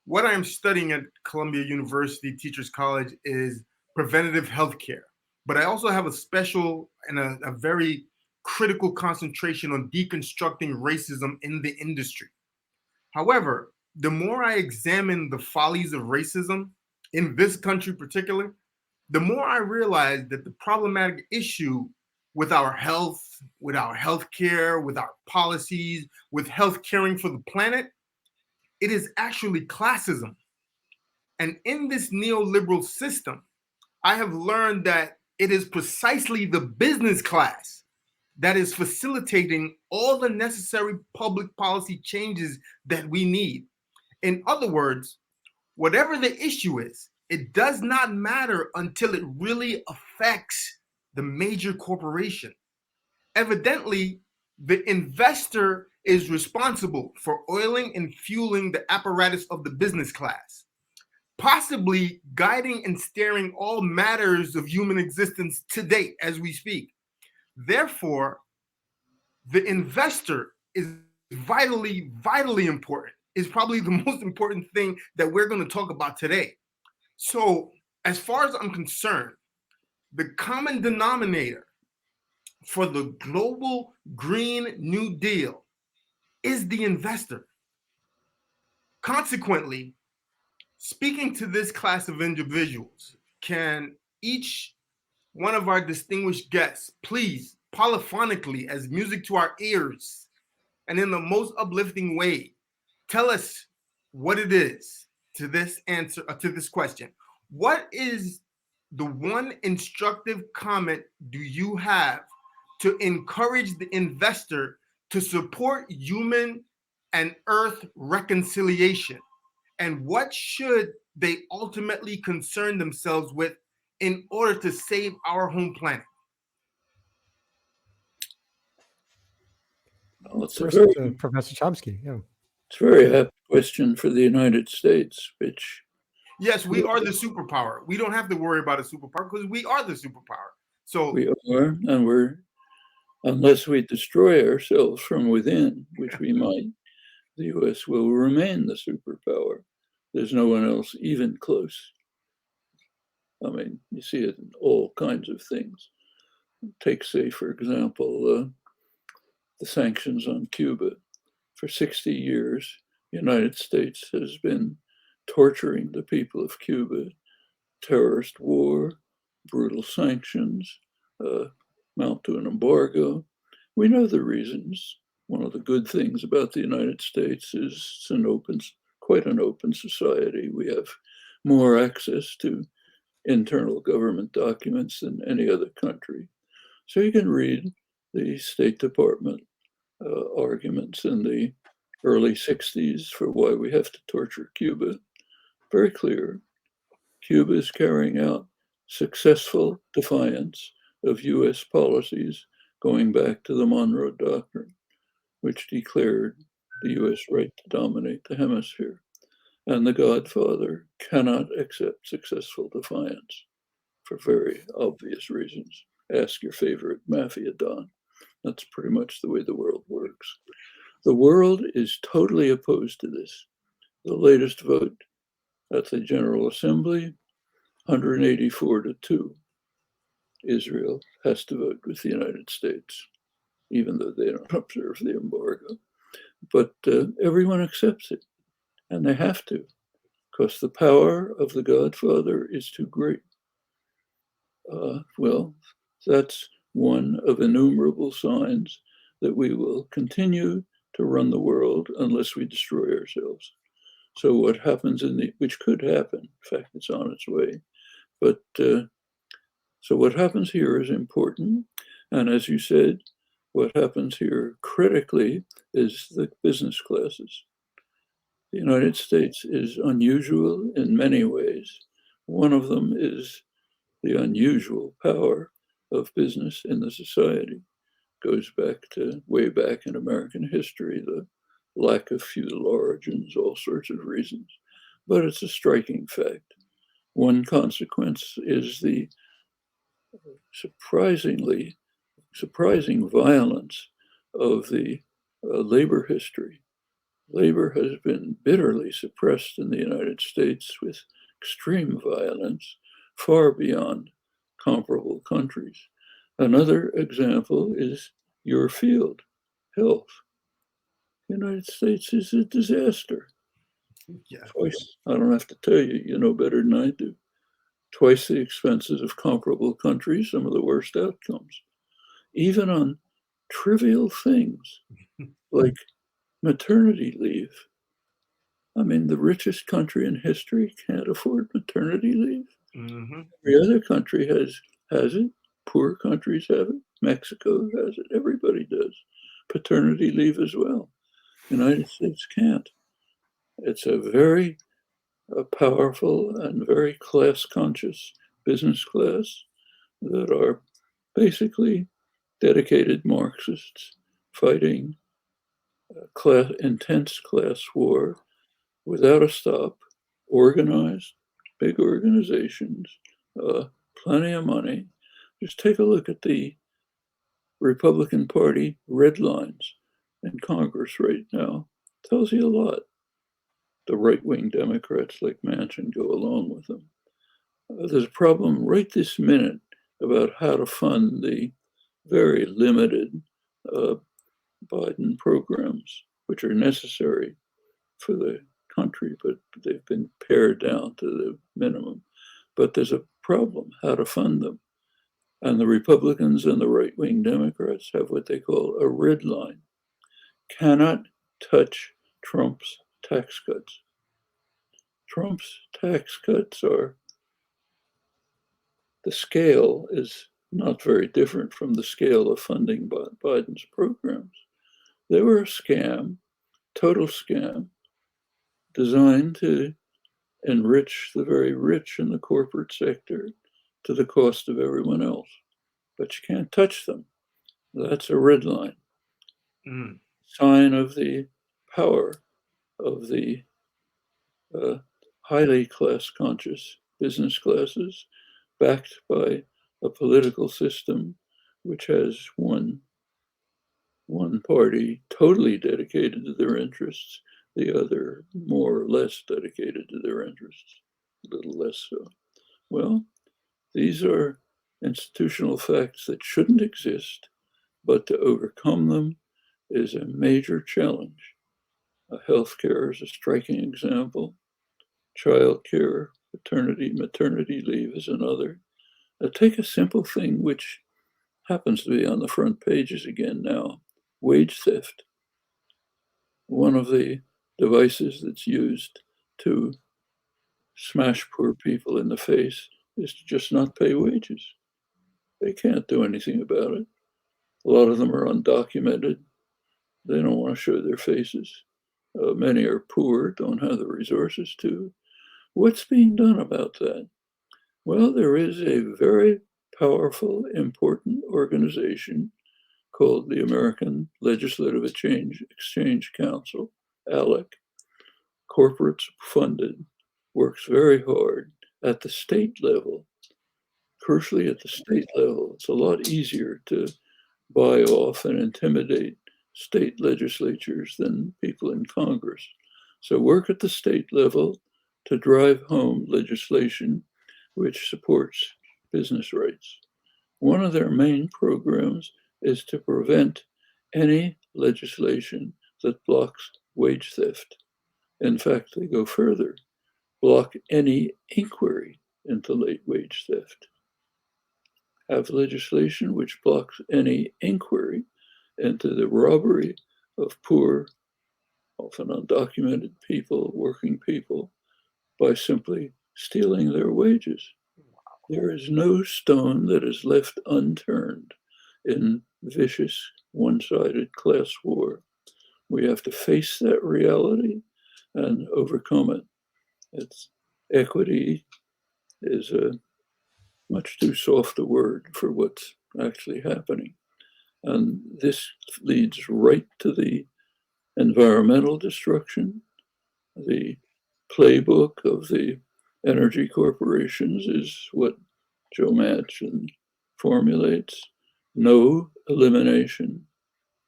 what I'm studying at Columbia University Teachers College is preventative healthcare. But I also have a special and a very critical concentration on deconstructing racism in the industry. However, the more I examine the follies of racism in this country particularly, the more I realize that the problematic issue with our health, with our healthcare, with our policies, with health caring for the planet, it is actually classism. And in this neoliberal system, I have learned that it is precisely the business class that is facilitating all the necessary public policy changes that we need. In other words, whatever the issue is, it does not matter until it really affects the major corporation. Evidently, the investor is responsible for oiling and fueling the apparatus of the business class, possibly guiding and steering all matters of human existence to date as we speak. Therefore, the investor is vitally, vitally important, is probably the most important thing that we're going to talk about today. So, as far as I'm concerned, the common denominator for the global Green New Deal is the investor. Consequently, speaking to this class of individuals, can each one of our distinguished guests please polyphonically, as music to our ears and in the most uplifting way, tell us what it is to this answer, to this question? What is the one instructive comment do you have to encourage the investor to support human and earth reconciliation? And what should they ultimately concern themselves with in order to save our home planet? Well, it's First, Professor Chomsky. Yeah. It's a very apt question for the United States, which... Yes, we are the superpower. We don't have to worry about a superpower because we are the superpower. So we are, and we're, unless we destroy ourselves from within, which we might, the U.S. will remain the superpower. There's no one else even close. I mean, you see it in all kinds of things. Take, say, for example, the sanctions on Cuba. For 60 years, the United States has been torturing the people of Cuba, terrorist war, brutal sanctions, mount to an embargo. We know the reasons. One of the good things about the United States is it's quite an open society. We have more access to internal government documents than any other country. So you can read the State Department arguments in the early 60s for why we have to torture Cuba. Very clear. Cuba is carrying out successful defiance of US policies going back to the Monroe Doctrine, which declared the US right to dominate the hemisphere. And the Godfather cannot accept successful defiance for very obvious reasons. Ask your favorite mafia don. That's pretty much the way the world works. The world is totally opposed to this. The latest vote at the General Assembly, 184-2. Israel has to vote with the United States, even though they don't observe the embargo. But everyone accepts it, and they have to, because the power of the Godfather is too great. Well, that's one of innumerable signs that we will continue to run the world unless we destroy ourselves. So what happens which could happen, in fact, it's on its way. But so what happens here is important. And as you said, what happens here critically is the business classes. The United States is unusual in many ways. One of them is the unusual power of business in the society. Goes back to way back in American history, the lack of feudal origins, all sorts of reasons. But it's a striking fact. One consequence is the surprising violence of the labor history. Labor has been bitterly suppressed in the United States with extreme violence, far beyond comparable countries. Another example is your field, health. The United States is a disaster. Yeah. Twice, I don't have to tell you, you know better than I do. Twice the expenses of comparable countries, some of the worst outcomes. Even on trivial things like maternity leave. I mean, the richest country in history can't afford maternity leave. Mm-hmm. Every other country has it. Poor countries have it. Mexico has it. Everybody does. Paternity leave as well. United States can't. It's a very powerful and very class conscious business class that are basically dedicated Marxists fighting intense class war without a stop, organized, big organizations, plenty of money. Just take a look at the Republican Party red lines in Congress right now. Tells you a lot. The right-wing Democrats like Manchin go along with them. There's a problem right this minute about how to fund the very limited Biden programs, which are necessary for the country, but they've been pared down to the minimum. But there's a problem how to fund them. And the Republicans and the right-wing Democrats have what they call a red line. Cannot touch Trump's tax cuts. Trump's tax cuts are, the scale is not very different from the scale of funding Biden's programs. They were a scam, total scam, designed to enrich the very rich in the corporate sector to the cost of everyone else. But you can't touch them. That's a red line. Sign of the power of the highly class conscious business classes, backed by a political system which has one party totally dedicated to their interests, the other more or less dedicated to their interests, a little less so. Well, these are institutional facts that shouldn't exist, but to overcome them is a major challenge. Healthcare is a striking example. Childcare, maternity leave is another. Take a simple thing which happens to be on the front pages again now, wage theft. One of the devices that's used to smash poor people in the face is to just not pay wages. They can't do anything about it. A lot of them are undocumented. They don't want to show their faces. Many are poor, don't have the resources to. What's being done about that? Well, there is a very powerful, important organization called the American Legislative Exchange Council, ALEC, corporate funded, works very hard at the state level. Crucially, at the state level, it's a lot easier to buy off and intimidate state legislatures than people in Congress. So work at the state level to drive home legislation which supports business rights. One of their main programs is to prevent any legislation that blocks wage theft. In fact, they go further, block any inquiry into late wage theft. Have legislation which blocks any inquiry into the robbery of poor, often undocumented people, working people, by simply stealing their wages. There is no stone that is left unturned in vicious, one-sided class war. We have to face that reality and overcome it. Equity is a much too soft a word for what's actually happening. And this leads right to the environmental destruction. The playbook of the energy corporations is what Joe Manchin formulates: no elimination,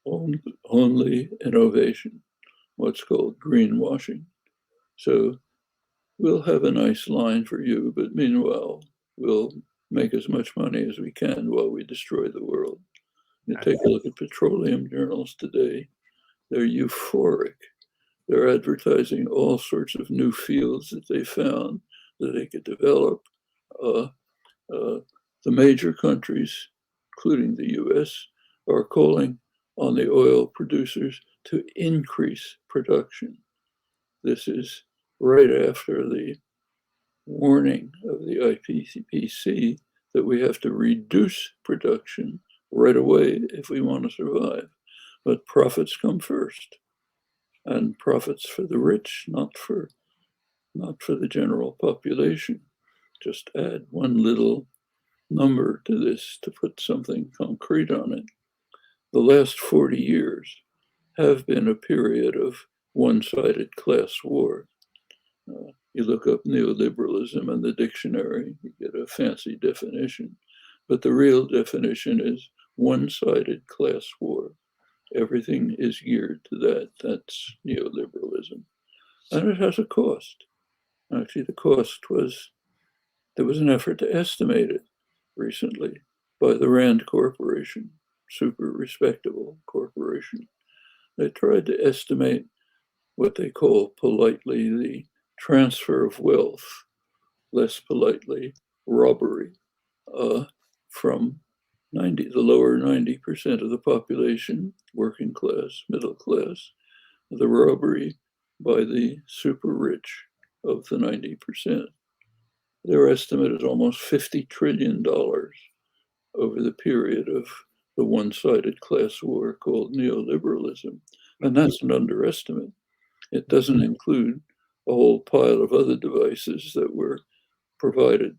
only innovation, what's called greenwashing. So we'll have a nice line for you, but meanwhile, we'll make as much money as we can while we destroy the world. You take a look at petroleum journals today, they're euphoric. They're advertising all sorts of new fields that they found that they could develop. The major countries, including the US, are calling on the oil producers to increase production. This is right after the warning of the IPCC that we have to reduce production right away if we want to survive. But profits come first, and profits for the rich, not for the general population. Just add one little number to this to put something concrete on it. the last 40 years have been a period of one-sided class war. You look up neoliberalism in the dictionary, you get a fancy definition, but the real definition is one-sided class war. Everything is geared to that. That's neoliberalism. And it has a cost. Actually, the cost was, there was an effort to estimate it recently by the Rand Corporation, super respectable corporation. They tried to estimate what they call politely the transfer of wealth, less politely robbery, from the lower 90% of the population, working class, middle class, the robbery by the super rich of the 90%. Their estimate is almost $50 trillion over the period of the one-sided class war called neoliberalism. And that's an underestimate. It doesn't include a whole pile of other devices that were provided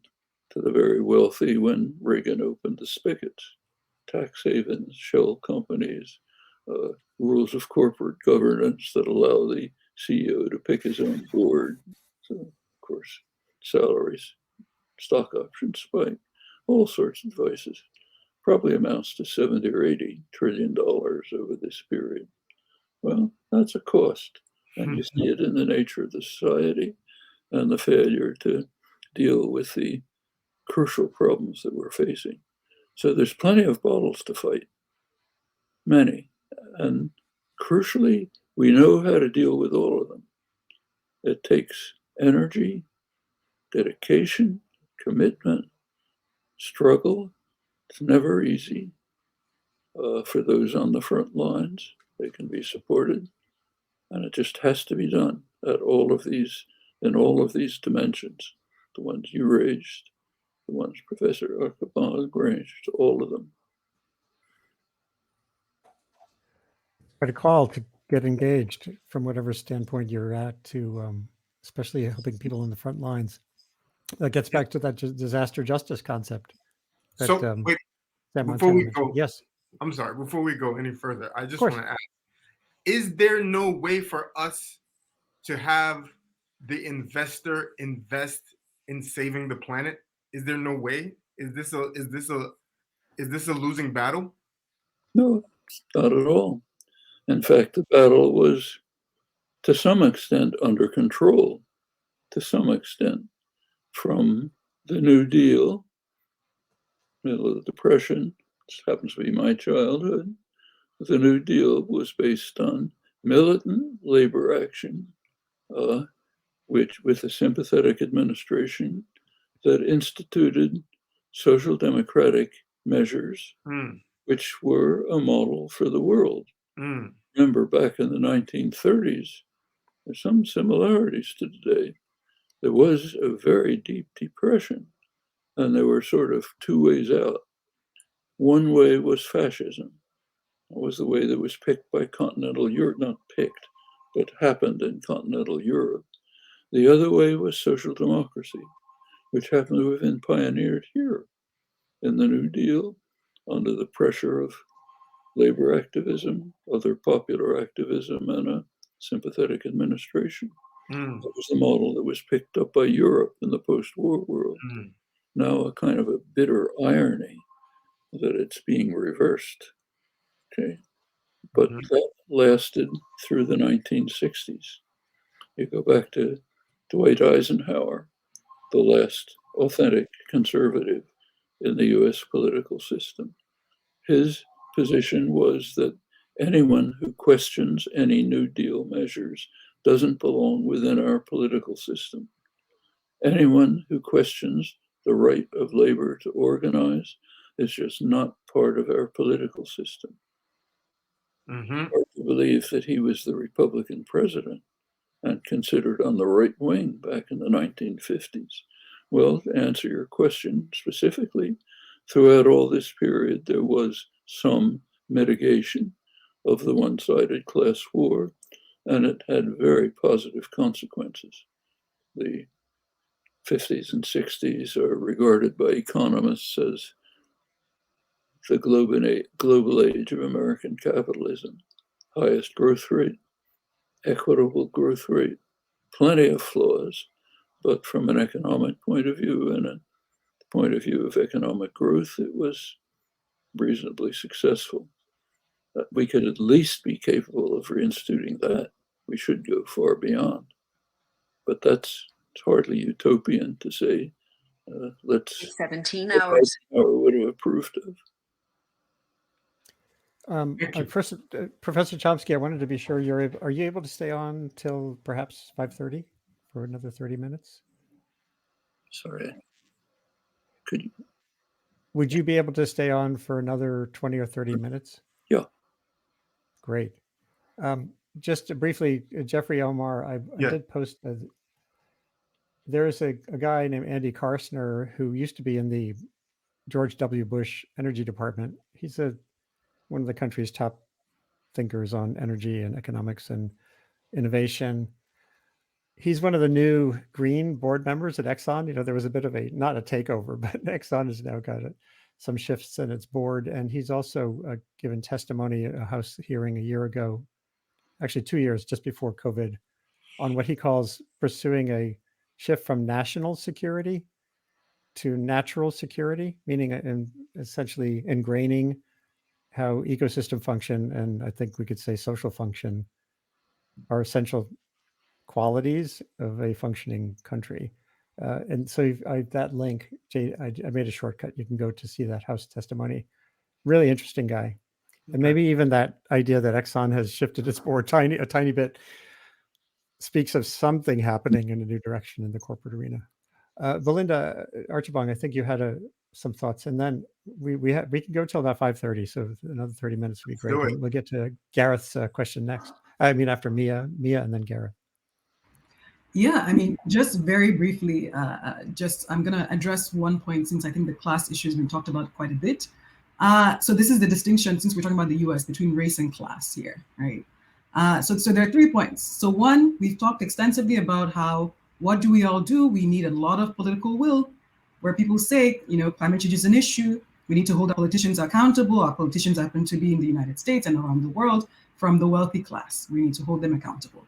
to the very wealthy when Reagan opened the spigots. Tax havens, shell companies, rules of corporate governance that allow the CEO to pick his own board. So, of course, salaries, stock options spike, all sorts of devices. Probably amounts to 70 or 80 trillion dollars over this period. Well, that's a cost. And you see it in the nature of the society and the failure to deal with the crucial problems that we're facing. So there's plenty of battles to fight, many. And crucially, we know how to deal with all of them. It takes energy, dedication, commitment, struggle. It's never easy. For those on the front lines, they can be supported. And it just has to be done at all of these, in all of these dimensions, the ones you raised, the ones Professor Archibong arranged, all of them. Quite a call to get engaged from whatever standpoint you're at to especially helping people in the front lines. That gets back to that disaster justice concept. That, so wait, before we go, yes. I'm sorry, before we go any further, I just want to ask, is there no way for us to have the investor invest in saving the planet? Is there no way? Is this a losing battle? No, not at all. In fact, the battle was to some extent under control, to some extent, from the New Deal, middle of the Depression. This happens to be my childhood. The New Deal was based on militant labor action, which with a sympathetic administration that instituted social democratic measures, which were a model for the world. Remember, back in the 1930s, there's some similarities to today. There was a very deep depression, and there were sort of two ways out. One way was fascism. It was the way that was picked by continental Europe, not picked, but happened in continental Europe. The other way was social democracy, which happened to have been pioneered here in the New Deal under the pressure of labor activism, other popular activism, and a sympathetic administration. That was the model that was picked up by Europe in the post-war world. Now a kind of a bitter irony that it's being reversed. Okay, but that lasted through the 1960s. You go back to Dwight Eisenhower, the last authentic conservative in the US political system. His position was that anyone who questions any New Deal measures doesn't belong within our political system. Anyone who questions the right of labor to organize is just not part of our political system. Hard to believe that he was the Republican president and considered on the right wing back in the 1950s. Well, to answer your question specifically, throughout all this period, there was some mitigation of the one-sided class war, and it had very positive consequences. The 50s and 60s are regarded by economists as the global age of American capitalism. Highest growth rate, equitable growth rate, plenty of flaws, but from an economic point of view and a point of view of economic growth, it was reasonably successful. We could at least be capable of reinstituting that. We should go far beyond. But it's hardly utopian to say, let's 17 hours. Or would have approved of. First, Professor Chomsky, I wanted to be sure are you able to stay on till perhaps 5:30 for another 30 minutes? Sorry. Could you? Would you be able to stay on for another 20 or 30 minutes? Yeah. Great. Just briefly, Jeffrey Omar, I did post. There is a guy named Andy Carstner who used to be in the George W. Bush Energy Department. He's one of the country's top thinkers on energy and economics and innovation. He's one of the new green board members at Exxon. You know, there was a bit of not a takeover, but Exxon has now got some shifts in its board. And he's also given testimony at a House hearing a year ago, actually 2 years, just before COVID, on what he calls pursuing a shift from national security to natural security, meaning essentially ingraining how ecosystem function, and I think we could say social function, are essential qualities of a functioning country. And so that link, I made a shortcut. You can go to see that House testimony. Really interesting guy. And maybe even that idea that Exxon has shifted its board a tiny bit speaks of something happening in a new direction in the corporate arena. Belinda Archibong, I think you had some thoughts, and then we can go till about 5:30, so another 30 minutes would be great. We'll get to Gareth's question next. I mean, after Mia, and then Gareth. Yeah, I mean, just very briefly, I'm going to address one point since I think the class issue has been talked about quite a bit. So this is the distinction, since we're talking about the US, between race and class here, right? So there are 3 points. So one, we've talked extensively about what do we all do? We need a lot of political will, where people say, climate change is an issue. We need to hold our politicians accountable. Our politicians happen to be in the United States and around the world from the wealthy class. We need to hold them accountable.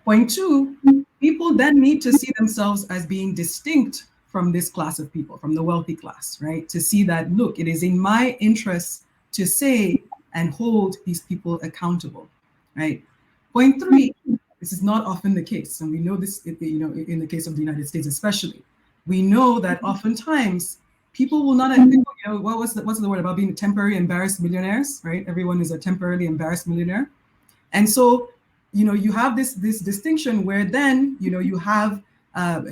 Point two, people then need to see themselves as being distinct from this class of people, from the wealthy class, right? To see that, look, it is in my interest to say and hold these people accountable, right? Point three, this is not often the case, and we know this, in the case of the United States especially. We know that oftentimes people will not, what's the word about being temporary embarrassed millionaires, right? Everyone is a temporarily embarrassed millionaire. And so, you have this distinction where then, you have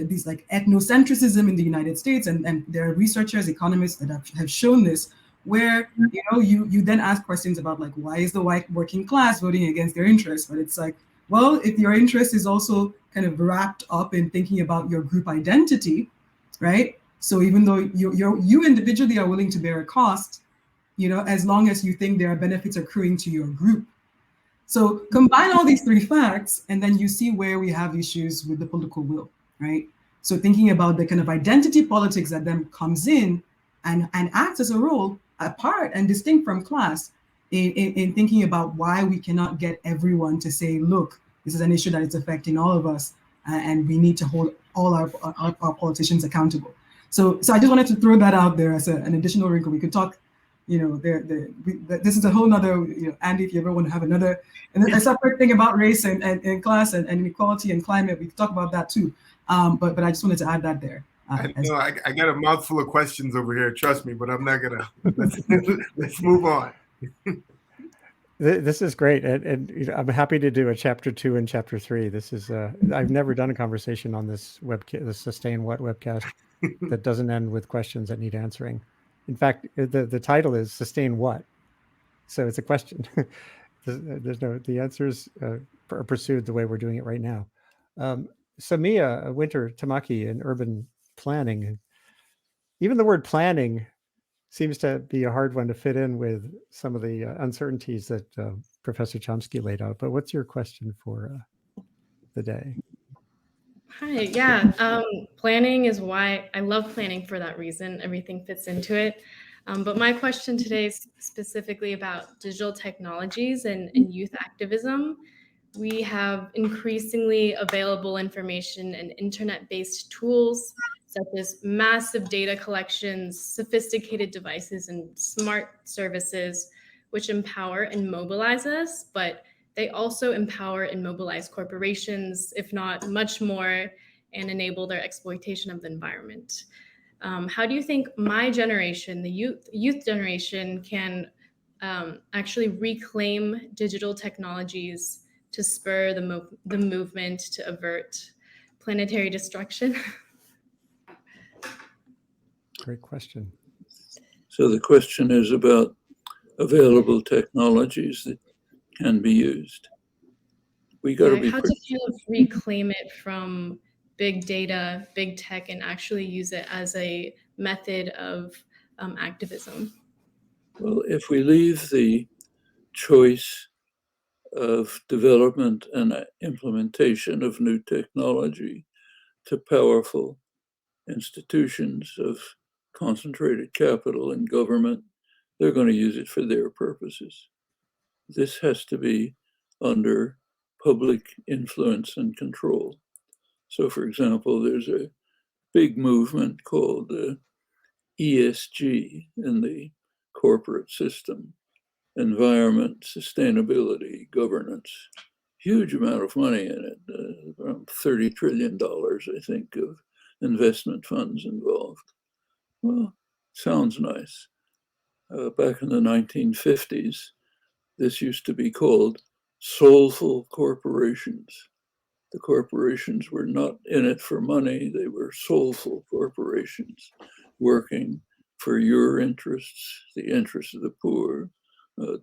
these like ethnocentrism in the United States, and there are researchers, economists that have shown this, where, you then ask questions about like, why is the white working class voting against their interests? But it's like, well, if your interest is also kind of wrapped up in thinking about your group identity, right? So even though you individually are willing to bear a cost, as long as you think there are benefits accruing to your group. So combine all these 3 facts, and then you see where we have issues with the political will, right? So thinking about the kind of identity politics that then comes in and acts as a role apart and distinct from class in thinking about why we cannot get everyone to say, look, this is an issue that is affecting all of us, and we need to hold all our politicians accountable. So I just wanted to throw that out there as an additional wrinkle. We could talk, this is a whole nother, Andy, if you ever want to have a separate thing about race and class and inequality and climate, we could talk about that too. But I just wanted to add that there. I got a mouthful of questions over here, trust me, but I'm not gonna. Let's move on. This is great, and I'm happy to do a chapter 2 and chapter 3. This is I've never done a conversation on this the Sustain What webcast that doesn't end with questions that need answering. In fact, the title is Sustain What, so it's a question. The answers are pursued the way we're doing it right now. Samia Winter Tamaki in urban planning. Even the word planning seems to be a hard one to fit in with some of the uncertainties that Professor Chomsky laid out. But what's your question for the day? Hi, yeah. Planning is why I love planning for that reason. Everything fits into it. But my question today is specifically about digital technologies and youth activism. We have increasingly available information and internet-based tools such as massive data collections, sophisticated devices, and smart services, which empower and mobilize us, but they also empower and mobilize corporations, if not much more, and enable their exploitation of the environment. How do you think my generation, the youth generation, can actually reclaim digital technologies to spur the movement to avert planetary destruction? Great question. So the question is about available technologies that can be used. We got to be How to kind of reclaim it from big data, big tech, and actually use it as a method of activism. Well, if we leave the choice of development and implementation of new technology to powerful institutions of concentrated capital and government, they're going to use it for their purposes. This has to be under public influence and control. So, for example, there's a big movement called ESG in the corporate system: environment, sustainability, governance. Huge amount of money in it, around $30 trillion, I think, of investment funds involved. Well, sounds nice. Back in the 1950s, this used to be called soulful corporations. The corporations were not in it for money, they were soulful corporations working for your interests, the interests of the poor,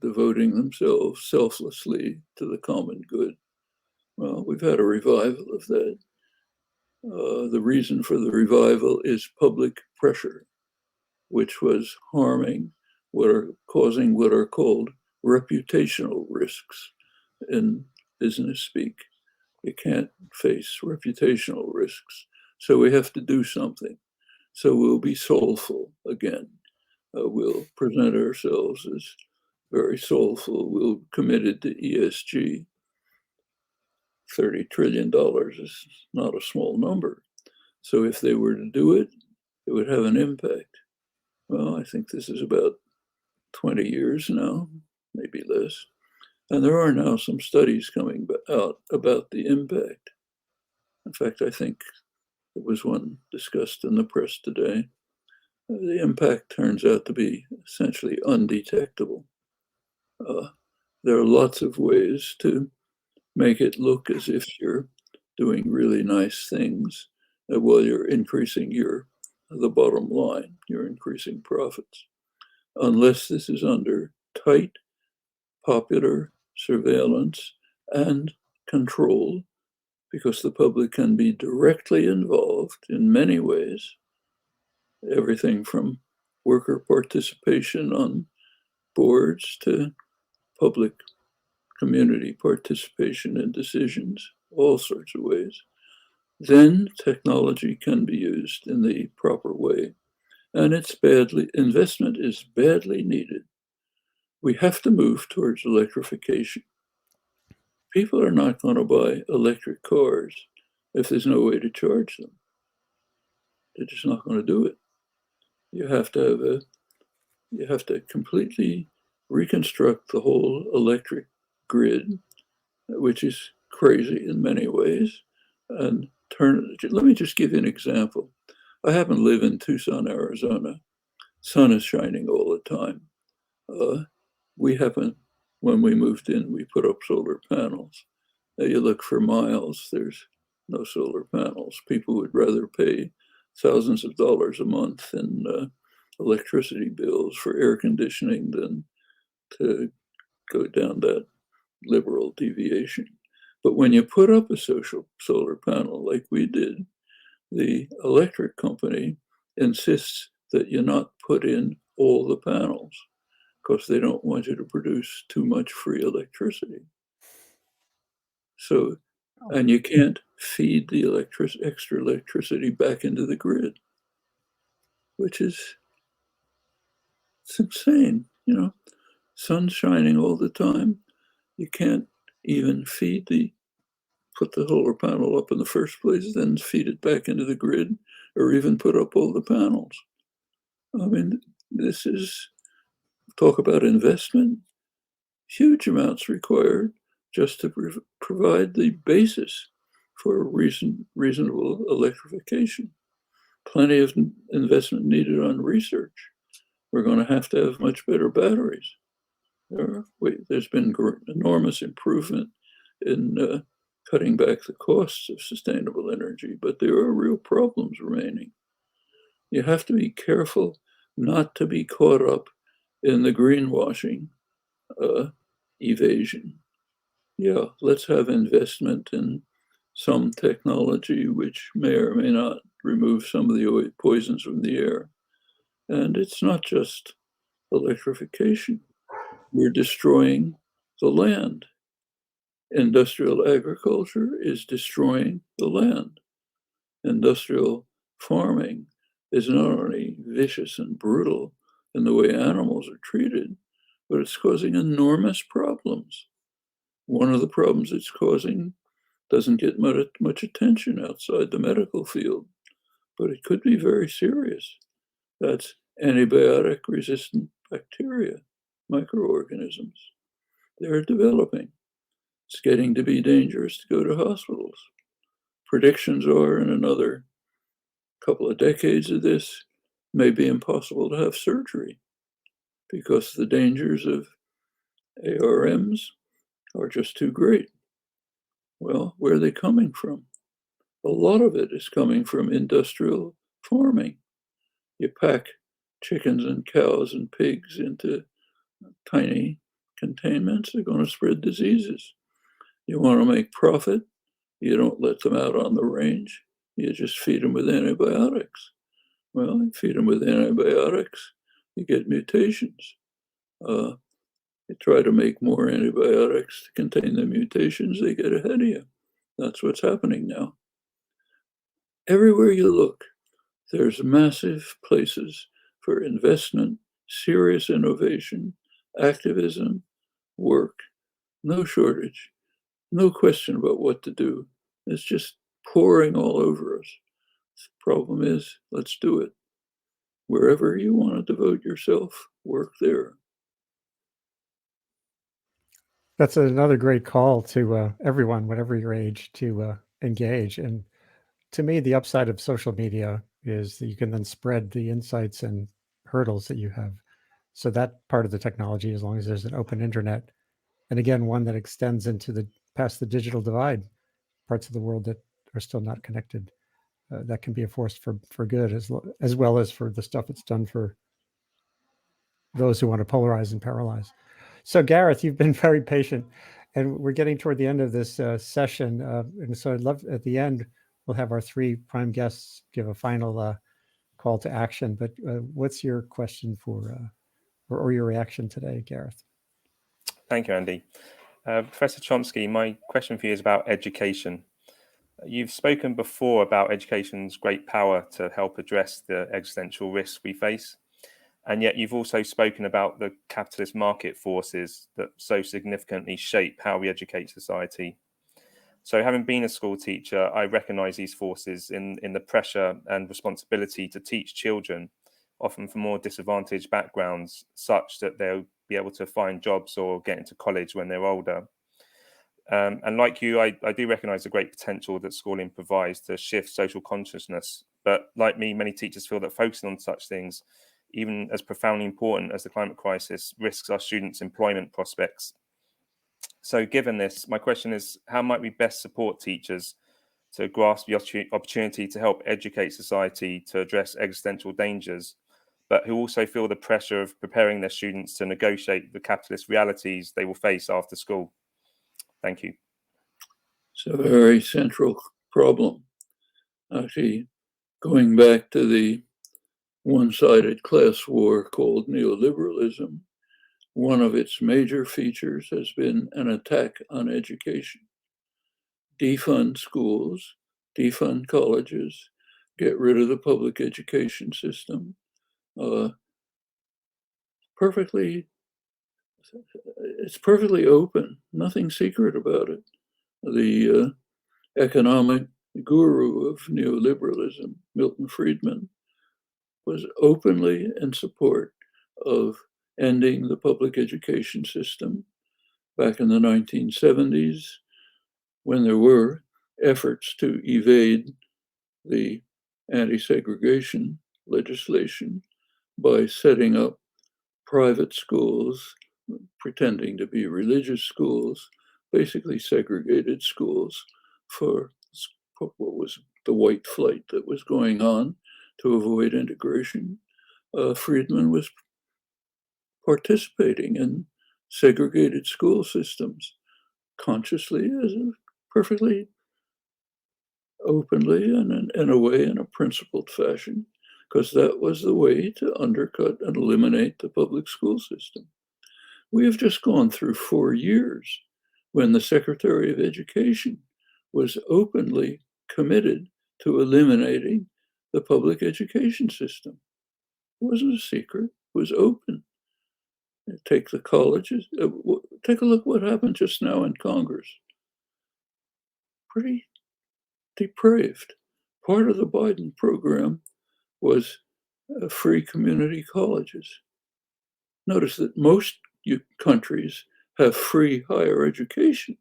devoting themselves selflessly to the common good. Well, we've had a revival of that. The reason for the revival is public pressure, which was causing what are called reputational risks in business speak. You can't face reputational risks, so we have to do something. So we'll be soulful again. We'll present ourselves as very soulful. We'll committed to ESG. $30 trillion is not a small number. So if they were to do it, it would have an impact. Well, I think this is about 20 years now, maybe less. And there are now some studies coming out about the impact. In fact, I think there was one discussed in the press today. The impact turns out to be essentially undetectable. There are lots of ways to make it look as if you're doing really nice things while you're increasing the bottom line, you're increasing profits. Unless this is under tight popular surveillance and control, because the public can be directly involved in many ways, everything from worker participation on boards to public community participation in decisions, all sorts of ways. Then technology can be used in the proper way. And investment is badly needed. We have to move towards electrification. People are not going to buy electric cars if there's no way to charge them. They're just not going to do it. You have to completely reconstruct the whole electric grid, which is crazy in many ways, and let me just give you an example. I happen to live in Tucson, Arizona. Sun is shining all the time. When we moved in, we put up solar panels. You look for miles, there's no solar panels. People would rather pay thousands of dollars a month in electricity bills for air conditioning than to go down that liberal deviation. But when you put up a solar panel like we did, the electric company insists that you not put in all the panels because they don't want you to produce too much free electricity. So, and you can't feed the extra electricity back into the grid, which is, it's insane. Sun's shining all the time. You can't even put the solar panel up in the first place, then feed it back into the grid, or even put up all the panels. I mean, this is, talk about investment, huge amounts required just to provide the basis for reasonable electrification. Plenty of investment needed on research. We're going to have much better batteries. There's been enormous improvement in cutting back the costs of sustainable energy, but there are real problems remaining. You have to be careful not to be caught up in the greenwashing evasion. Yeah, let's have investment in some technology which may or may not remove some of the poisons from the air. And it's not just electrification. We're destroying the land. Industrial agriculture is destroying the land. Industrial farming is not only vicious and brutal in the way animals are treated, but it's causing enormous problems. One of the problems it's causing doesn't get much attention outside the medical field, but it could be very serious. That's antibiotic-resistant bacteria, microorganisms. They're developing. It's getting to be dangerous to go to hospitals. Predictions are in another couple of decades of this, may be impossible to have surgery because the dangers of ARMs are just too great. Well, where are they coming from? A lot of it is coming from industrial farming. You pack chickens and cows and pigs into tiny containments, they're going to spread diseases. You want to make profit, you don't let them out on the range. You just feed them with antibiotics. Well, you feed them with antibiotics, you get mutations. You try to make more antibiotics to contain the mutations, they get ahead of you. That's what's happening now. Everywhere you look, there's massive places for investment, serious innovation, activism, work, no shortage, no question about what to do. It's just pouring all over us. The problem is, let's do it. Wherever you want to devote yourself, work there. That's another great call to everyone, whatever your age, to engage. And to me, the upside of social media is that you can then spread the insights and hurdles that you have. So that part of the technology, as long as there's an open internet, and again, one that extends into past the digital divide, parts of the world that are still not connected, that can be a force for good as well as for the stuff it's done for those who want to polarize and paralyze. So Gareth, you've been very patient, and we're getting toward the end of this session. And so I'd love, at the end, we'll have our three prime guests give a final call to action. But what's your question for, or your reaction today, Gareth? Thank you, Andy. Professor Chomsky, my question for you is about education. You've spoken before about education's great power to help address the existential risks we face. And yet you've also spoken about the capitalist market forces that so significantly shape how we educate society. So having been a school teacher, I recognize these forces in the pressure and responsibility to teach children, often from more disadvantaged backgrounds, such that they'll be able to find jobs or get into college when they're older. And like you, I do recognize the great potential that schooling provides to shift social consciousness. But like me, many teachers feel that focusing on such things, even as profoundly important as the climate crisis, risks our students' employment prospects. So given this, my question is, how might we best support teachers to grasp the opportunity to help educate society to address existential dangers, but who also feel the pressure of preparing their students to negotiate the capitalist realities they will face after school? Thank you. It's a very central problem. Actually, going back to the one-sided class war called neoliberalism, one of its major features has been an attack on education. defund schools, defund colleges, get rid of the public education system. It's perfectly open, nothing secret about it. The economic guru of neoliberalism, Milton Friedman, was openly in support of ending the public education system back in the 1970s, when there were efforts to evade the anti-segregation legislation by setting up private schools, pretending to be religious schools, basically segregated schools for what was the white flight that was going on to avoid integration. Friedman was participating in segregated school systems consciously, as a perfectly openly and in a way, in a principled fashion, because that was the way to undercut and eliminate the public school system. We have just gone through 4 years when the Secretary of Education was openly committed to eliminating the public education system. It wasn't a secret, it was open. Take the colleges, take a look what happened just now in Congress. Pretty depraved. Part of the Biden program was free community colleges. Notice that most countries have free higher education,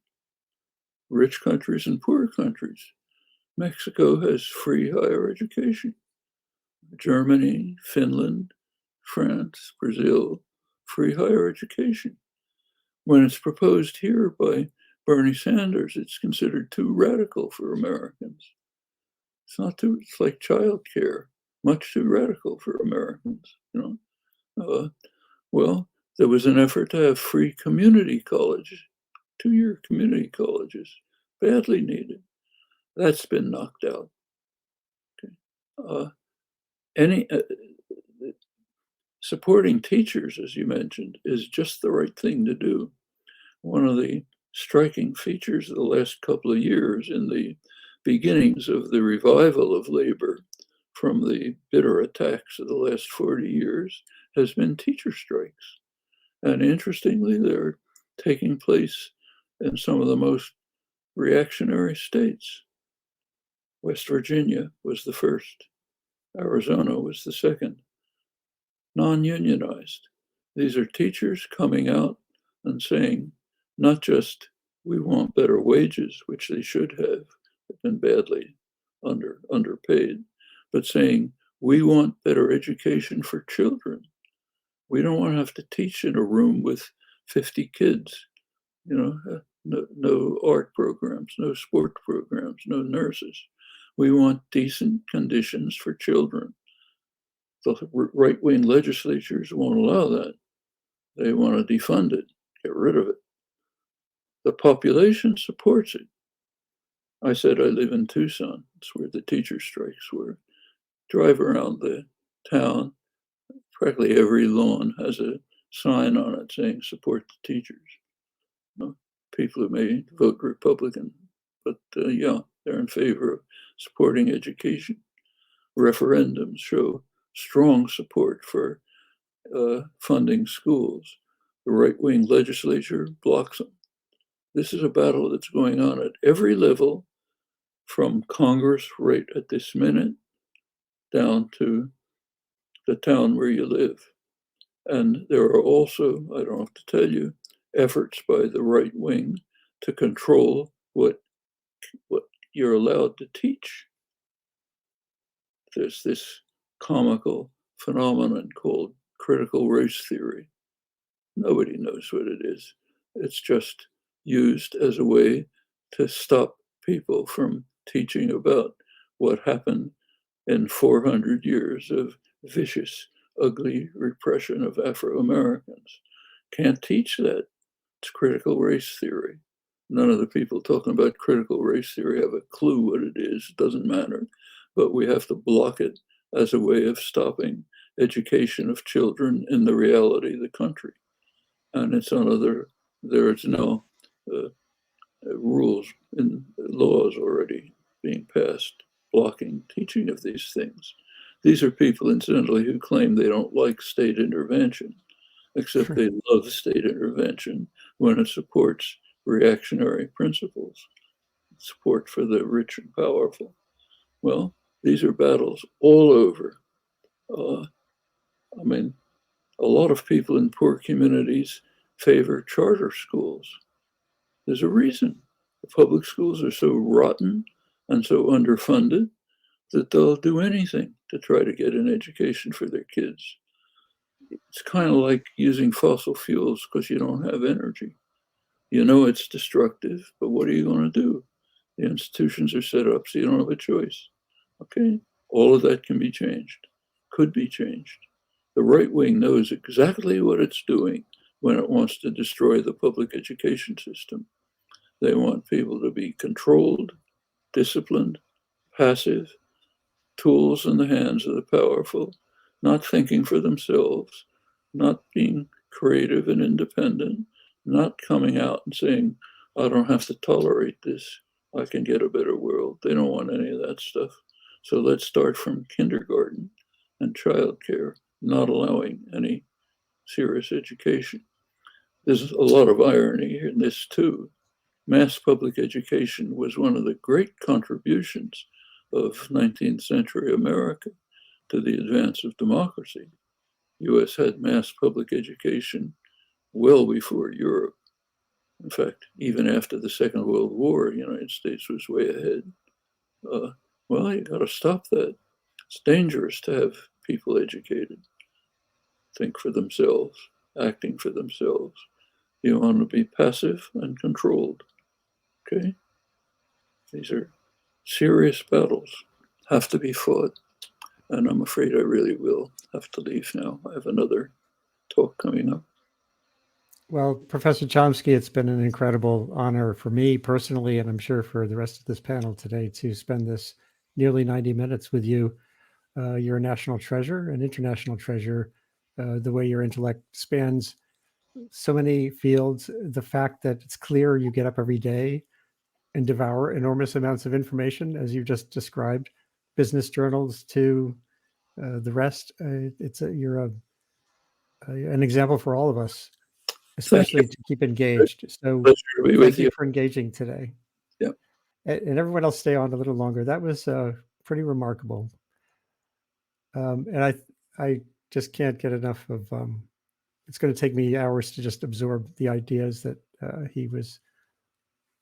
rich countries and poor countries. Mexico has free higher education. Germany, Finland, France, Brazil, free higher education. When it's proposed here by Bernie Sanders, it's considered too radical for Americans. It's like childcare, much too radical for Americans, you know. Well, there was an effort to have free community colleges, 2-year community colleges, badly needed. That's been knocked out. Okay. Supporting teachers, as you mentioned, is just the right thing to do. One of the striking features of the last couple of years in the beginnings of the revival of labor from the bitter attacks of the last 40 years has been teacher strikes. And interestingly, they're taking place in some of the most reactionary states. West Virginia was the first. Arizona was the second. Non-unionized. These are teachers coming out and saying, not just we want better wages, which they should have been badly underpaid, but saying we want better education for children. We don't want to have to teach in a room with 50 kids, no art programs, no sport programs, no nurses. We want decent conditions for children. The right-wing legislatures won't allow that. They want to defund it, get rid of it. The population supports it. I said I live in Tucson. It's where the teacher strikes were. Drive around the town. Practically every lawn has a sign on it saying support the teachers. People who may vote Republican, but yeah, they're in favor of supporting education. Referendums show strong support for funding schools. The right-wing legislature blocks them. This is a battle that's going on at every level, from Congress right at this minute down to the town where you live. And there are also, I don't have to tell you, efforts by the right wing to control what you're allowed to teach. There's this comical phenomenon called critical race theory. Nobody knows what it is. It's just used as a way to stop people from teaching about what happened in 400 years of vicious, ugly repression of Afro-Americans. Can't teach that. It's critical race theory. None of the people talking about critical race theory have a clue what it is. It doesn't matter. But we have to block it as a way of stopping education of children in the reality of the country. And it's there's no rules and laws already being passed blocking teaching of these things. These are people, incidentally, who claim they don't like state intervention, except they love state intervention when it supports reactionary principles, support for the rich and powerful. Well, these are battles all over. I mean, a lot of people in poor communities favor charter schools. There's a reason. The public schools are so rotten and so underfunded that they'll do anything to try to get an education for their kids. It's kind of like using fossil fuels because you don't have energy. You know it's destructive, but what are you going to do? The institutions are set up so you don't have a choice. Okay, all of that can be changed, could be changed. The right wing knows exactly what it's doing when it wants to destroy the public education system. They want people to be controlled, disciplined, passive, tools in the hands of the powerful, not thinking for themselves, not being creative and independent, not coming out and saying, I don't have to tolerate this. I can get a better world. They don't want any of that stuff. So let's start from kindergarten and childcare, not allowing any serious education. There's a lot of irony in this too. Mass public education was one of the great contributions of 19th century America to the advance of democracy. US had mass public education well before Europe. In fact, even after the Second World War, the United States was way ahead. Well, you got to stop that. It's dangerous to have people educated, think for themselves, acting for themselves. You want to be passive and controlled. Okay? These are serious battles, have to be fought. And I'm afraid I really will have to leave now. I have another talk coming up. Well, Professor Chomsky, it's been an incredible honor for me personally, and I'm sure for the rest of this panel today, to spend this nearly 90 minutes with you. You're a national treasure, an international treasure. The way your intellect spans so many fields, the fact that it's clear you get up every day and devour enormous amounts of information, as you just described, business journals to the rest. You're an example for all of us, especially to keep engaged. So thank you for engaging today. Yep. And everyone else stay on a little longer. That was pretty remarkable. And I just can't get enough of, it's going to take me hours to just absorb the ideas that he was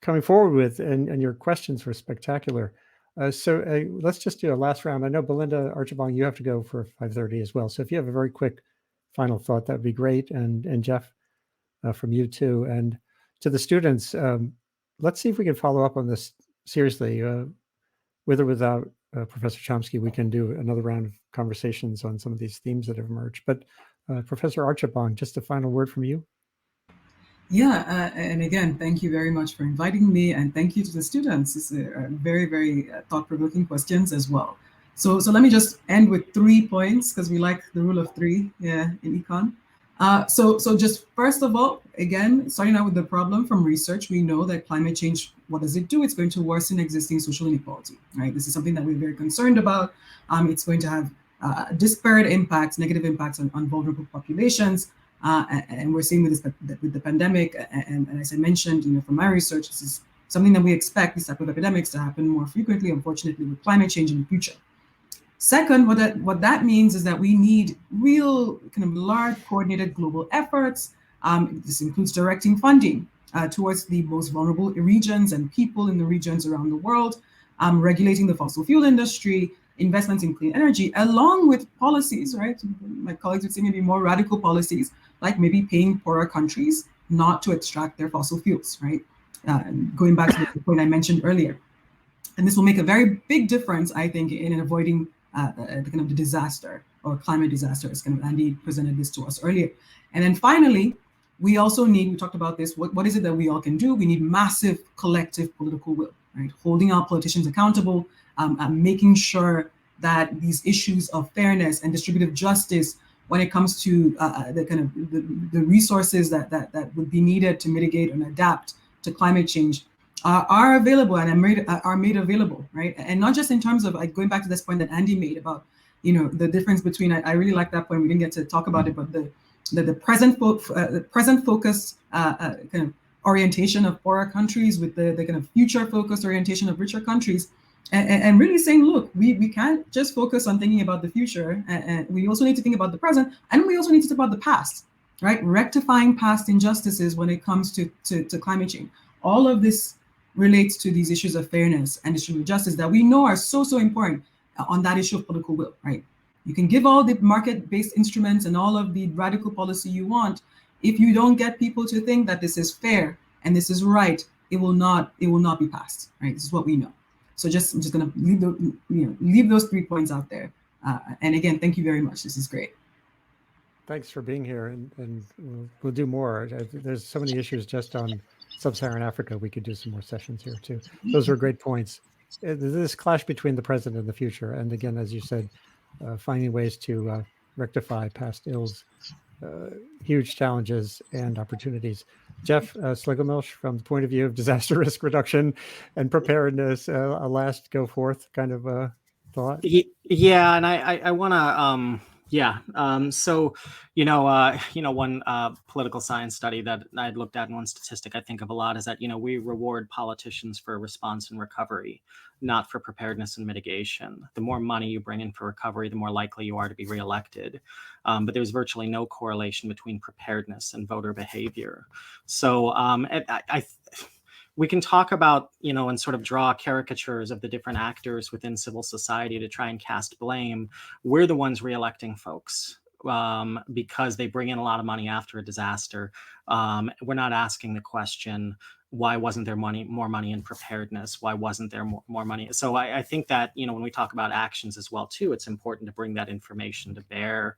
coming forward with, and your questions were spectacular. So let's just do a last round. I know Belinda Archibong, you have to go for 5:30 as well. So if you have a very quick final thought, that would be great. And Jeff, from you too. And to the students, let's see if we can follow up on this seriously. With or without Professor Chomsky, we can do another round of conversations on some of these themes that have emerged. But Professor Archibong, just a final word from you. Yeah, and again, thank you very much for inviting me, and thank you to the students. It's very, very thought-provoking questions as well. So let me just end with 3 points, because we like the rule of 3 in econ. So just first of all, again, starting out with the problem from research, we know that climate change, what does it do? It's going to worsen existing social inequality, right? This is something that we're very concerned about. It's going to have disparate impacts, negative impacts on vulnerable populations. And we're seeing with the pandemic, and as I mentioned, from my research, this is something that we expect this type of epidemics to happen more frequently, unfortunately, with climate change in the future. Second, what that means is that we need real kind of large coordinated global efforts. This includes directing funding towards the most vulnerable regions and people in the regions around the world, regulating the fossil fuel industry, investments in clean energy, along with policies, right? My colleagues would say maybe more radical policies, like maybe paying poorer countries not to extract their fossil fuels, right? Going back to the point I mentioned earlier. And this will make a very big difference, I think, in avoiding the kind of the disaster or climate disaster, as kind of Andy presented this to us earlier. And then finally, we also need, we talked about this, what is it that we all can do? We need massive collective political will, right? Holding our politicians accountable, making sure that these issues of fairness and distributive justice, when it comes to the kind of the resources that would be needed to mitigate and adapt to climate change, are available and are made available, right? And not just in terms of like going back to this point that Andy made about, the difference between, I really like that point, we didn't get to talk about it, but the present focused kind of orientation of poorer countries with the kind of future focused orientation of richer countries, and really saying, look, we can't just focus on thinking about the future, and we also need to think about the present, and we also need to think about the past, right? Rectifying past injustices when it comes to climate change. All of this relates to these issues of fairness and distributive justice that we know are so important on that issue of political will, right? You can give all the market-based instruments and all of the radical policy you want. If you don't get people to think that this is fair and this is right, it will not be passed, right? This is what we know. So I'm just going to leave those 3 points out there. And again, thank you very much. This is great. Thanks for being here, and we'll do more. There's so many issues just on Sub-Saharan Africa. We could do some more sessions here too. Those are great points. This clash between the present and the future, and again, as you said, finding ways to rectify past ills, huge challenges and opportunities. Jeff Schlegelmilch, from the point of view of disaster risk reduction and preparedness, a last go forth kind of thought. Yeah, and I want to. So, one political science study that I'd looked at, and one statistic I think of a lot is that, we reward politicians for response and recovery, not for preparedness and mitigation. The more money you bring in for recovery, the more likely you are to be reelected. But there's virtually no correlation between preparedness and voter behavior. So we can talk about, and sort of draw caricatures of the different actors within civil society to try and cast blame. We're the ones reelecting folks because they bring in a lot of money after a disaster. We're not asking the question, why wasn't there more money in preparedness? Why wasn't there more money? So I think that, when we talk about actions as well, too, it's important to bring that information to bear.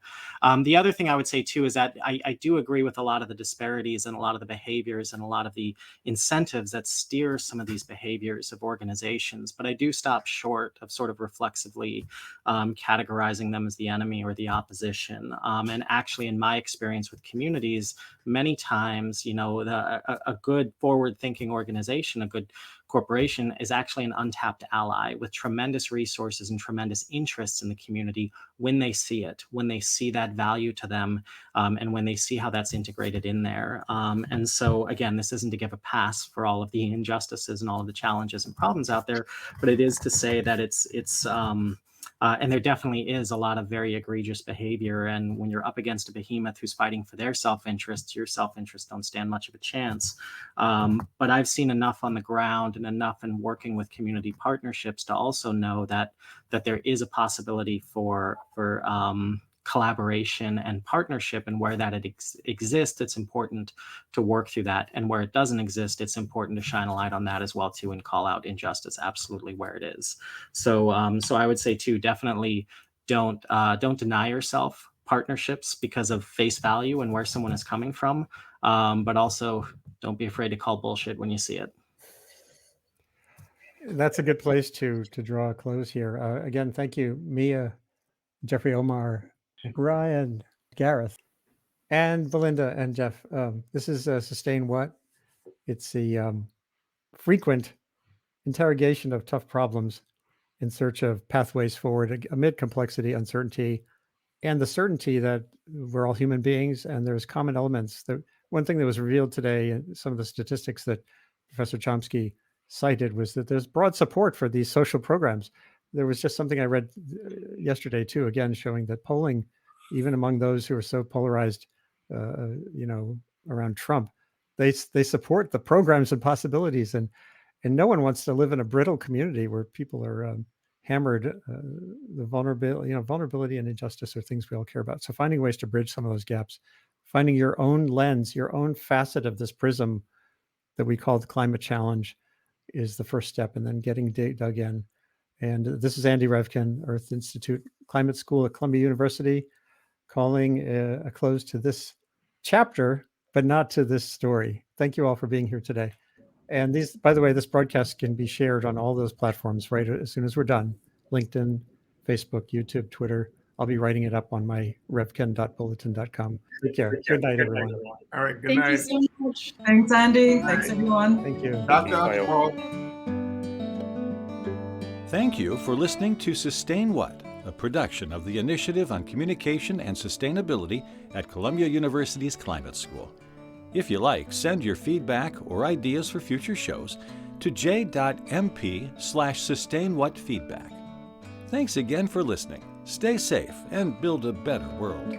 The other thing I would say, too, is that I do agree with a lot of the disparities and a lot of the behaviors and a lot of the incentives that steer some of these behaviors of organizations. But I do stop short of sort of reflexively categorizing them as the enemy or the opposition. And actually, in my experience with communities, many times, a good forward-thinking organization, a good corporation, is actually an untapped ally with tremendous resources and tremendous interests in the community when they see it, when they see that value to them, and when they see how that's integrated in there. And so, again, this isn't to give a pass for all of the injustices and all of the challenges and problems out there, but it is to say that it's and there definitely is a lot of very egregious behavior. And when you're up against a behemoth who's fighting for their self-interests, your self-interests don't stand much of a chance. But I've seen enough on the ground and enough in working with community partnerships to also know that there is a possibility for collaboration and partnership, and where that exists, it's important to work through that. And where it doesn't exist, it's important to shine a light on that as well too, and call out injustice absolutely where it is. So I would say too, definitely don't deny yourself partnerships because of face value and where someone is coming from, but also don't be afraid to call bullshit when you see it. That's a good place to draw a close here. Again, thank you, Mia, Jeffrey, Omar, Ryan, Gareth, and Belinda and Jeff. This is Sustain What? It's the frequent interrogation of tough problems in search of pathways forward amid complexity, uncertainty, and the certainty that we're all human beings and there's common elements. The one thing that was revealed today, and some of the statistics that Professor Chomsky cited, was that there's broad support for these social programs. There was just something I read yesterday too, again, showing that polling, even among those who are so polarized, around Trump, they support the programs and possibilities, and no one wants to live in a brittle community where people are hammered. The vulnerability and injustice are things we all care about. So finding ways to bridge some of those gaps, finding your own lens, your own facet of this prism that we call the climate challenge, is the first step, and then getting dug in. And this is Andy Revkin, Earth Institute Climate School at Columbia University, calling a close to this chapter, but not to this story. Thank you all for being here today. And these, by the way, this broadcast can be shared on all those platforms right as soon as we're done: LinkedIn, Facebook, YouTube, Twitter, I'll be writing it up on my revkin.bulletin.com. Take care. Good night, everyone. All right. Good Thank night. you so much. Thanks, Andy. Thanks, everyone. Thank you. Dr. Bye. Archibong. Thank you for listening to Sustain What, a production of the Initiative on Communication and Sustainability at Columbia University's Climate School. If you like, send your feedback or ideas for future shows to j.mp/sustainwhatfeedback. Thanks again for listening. Stay safe and build a better world.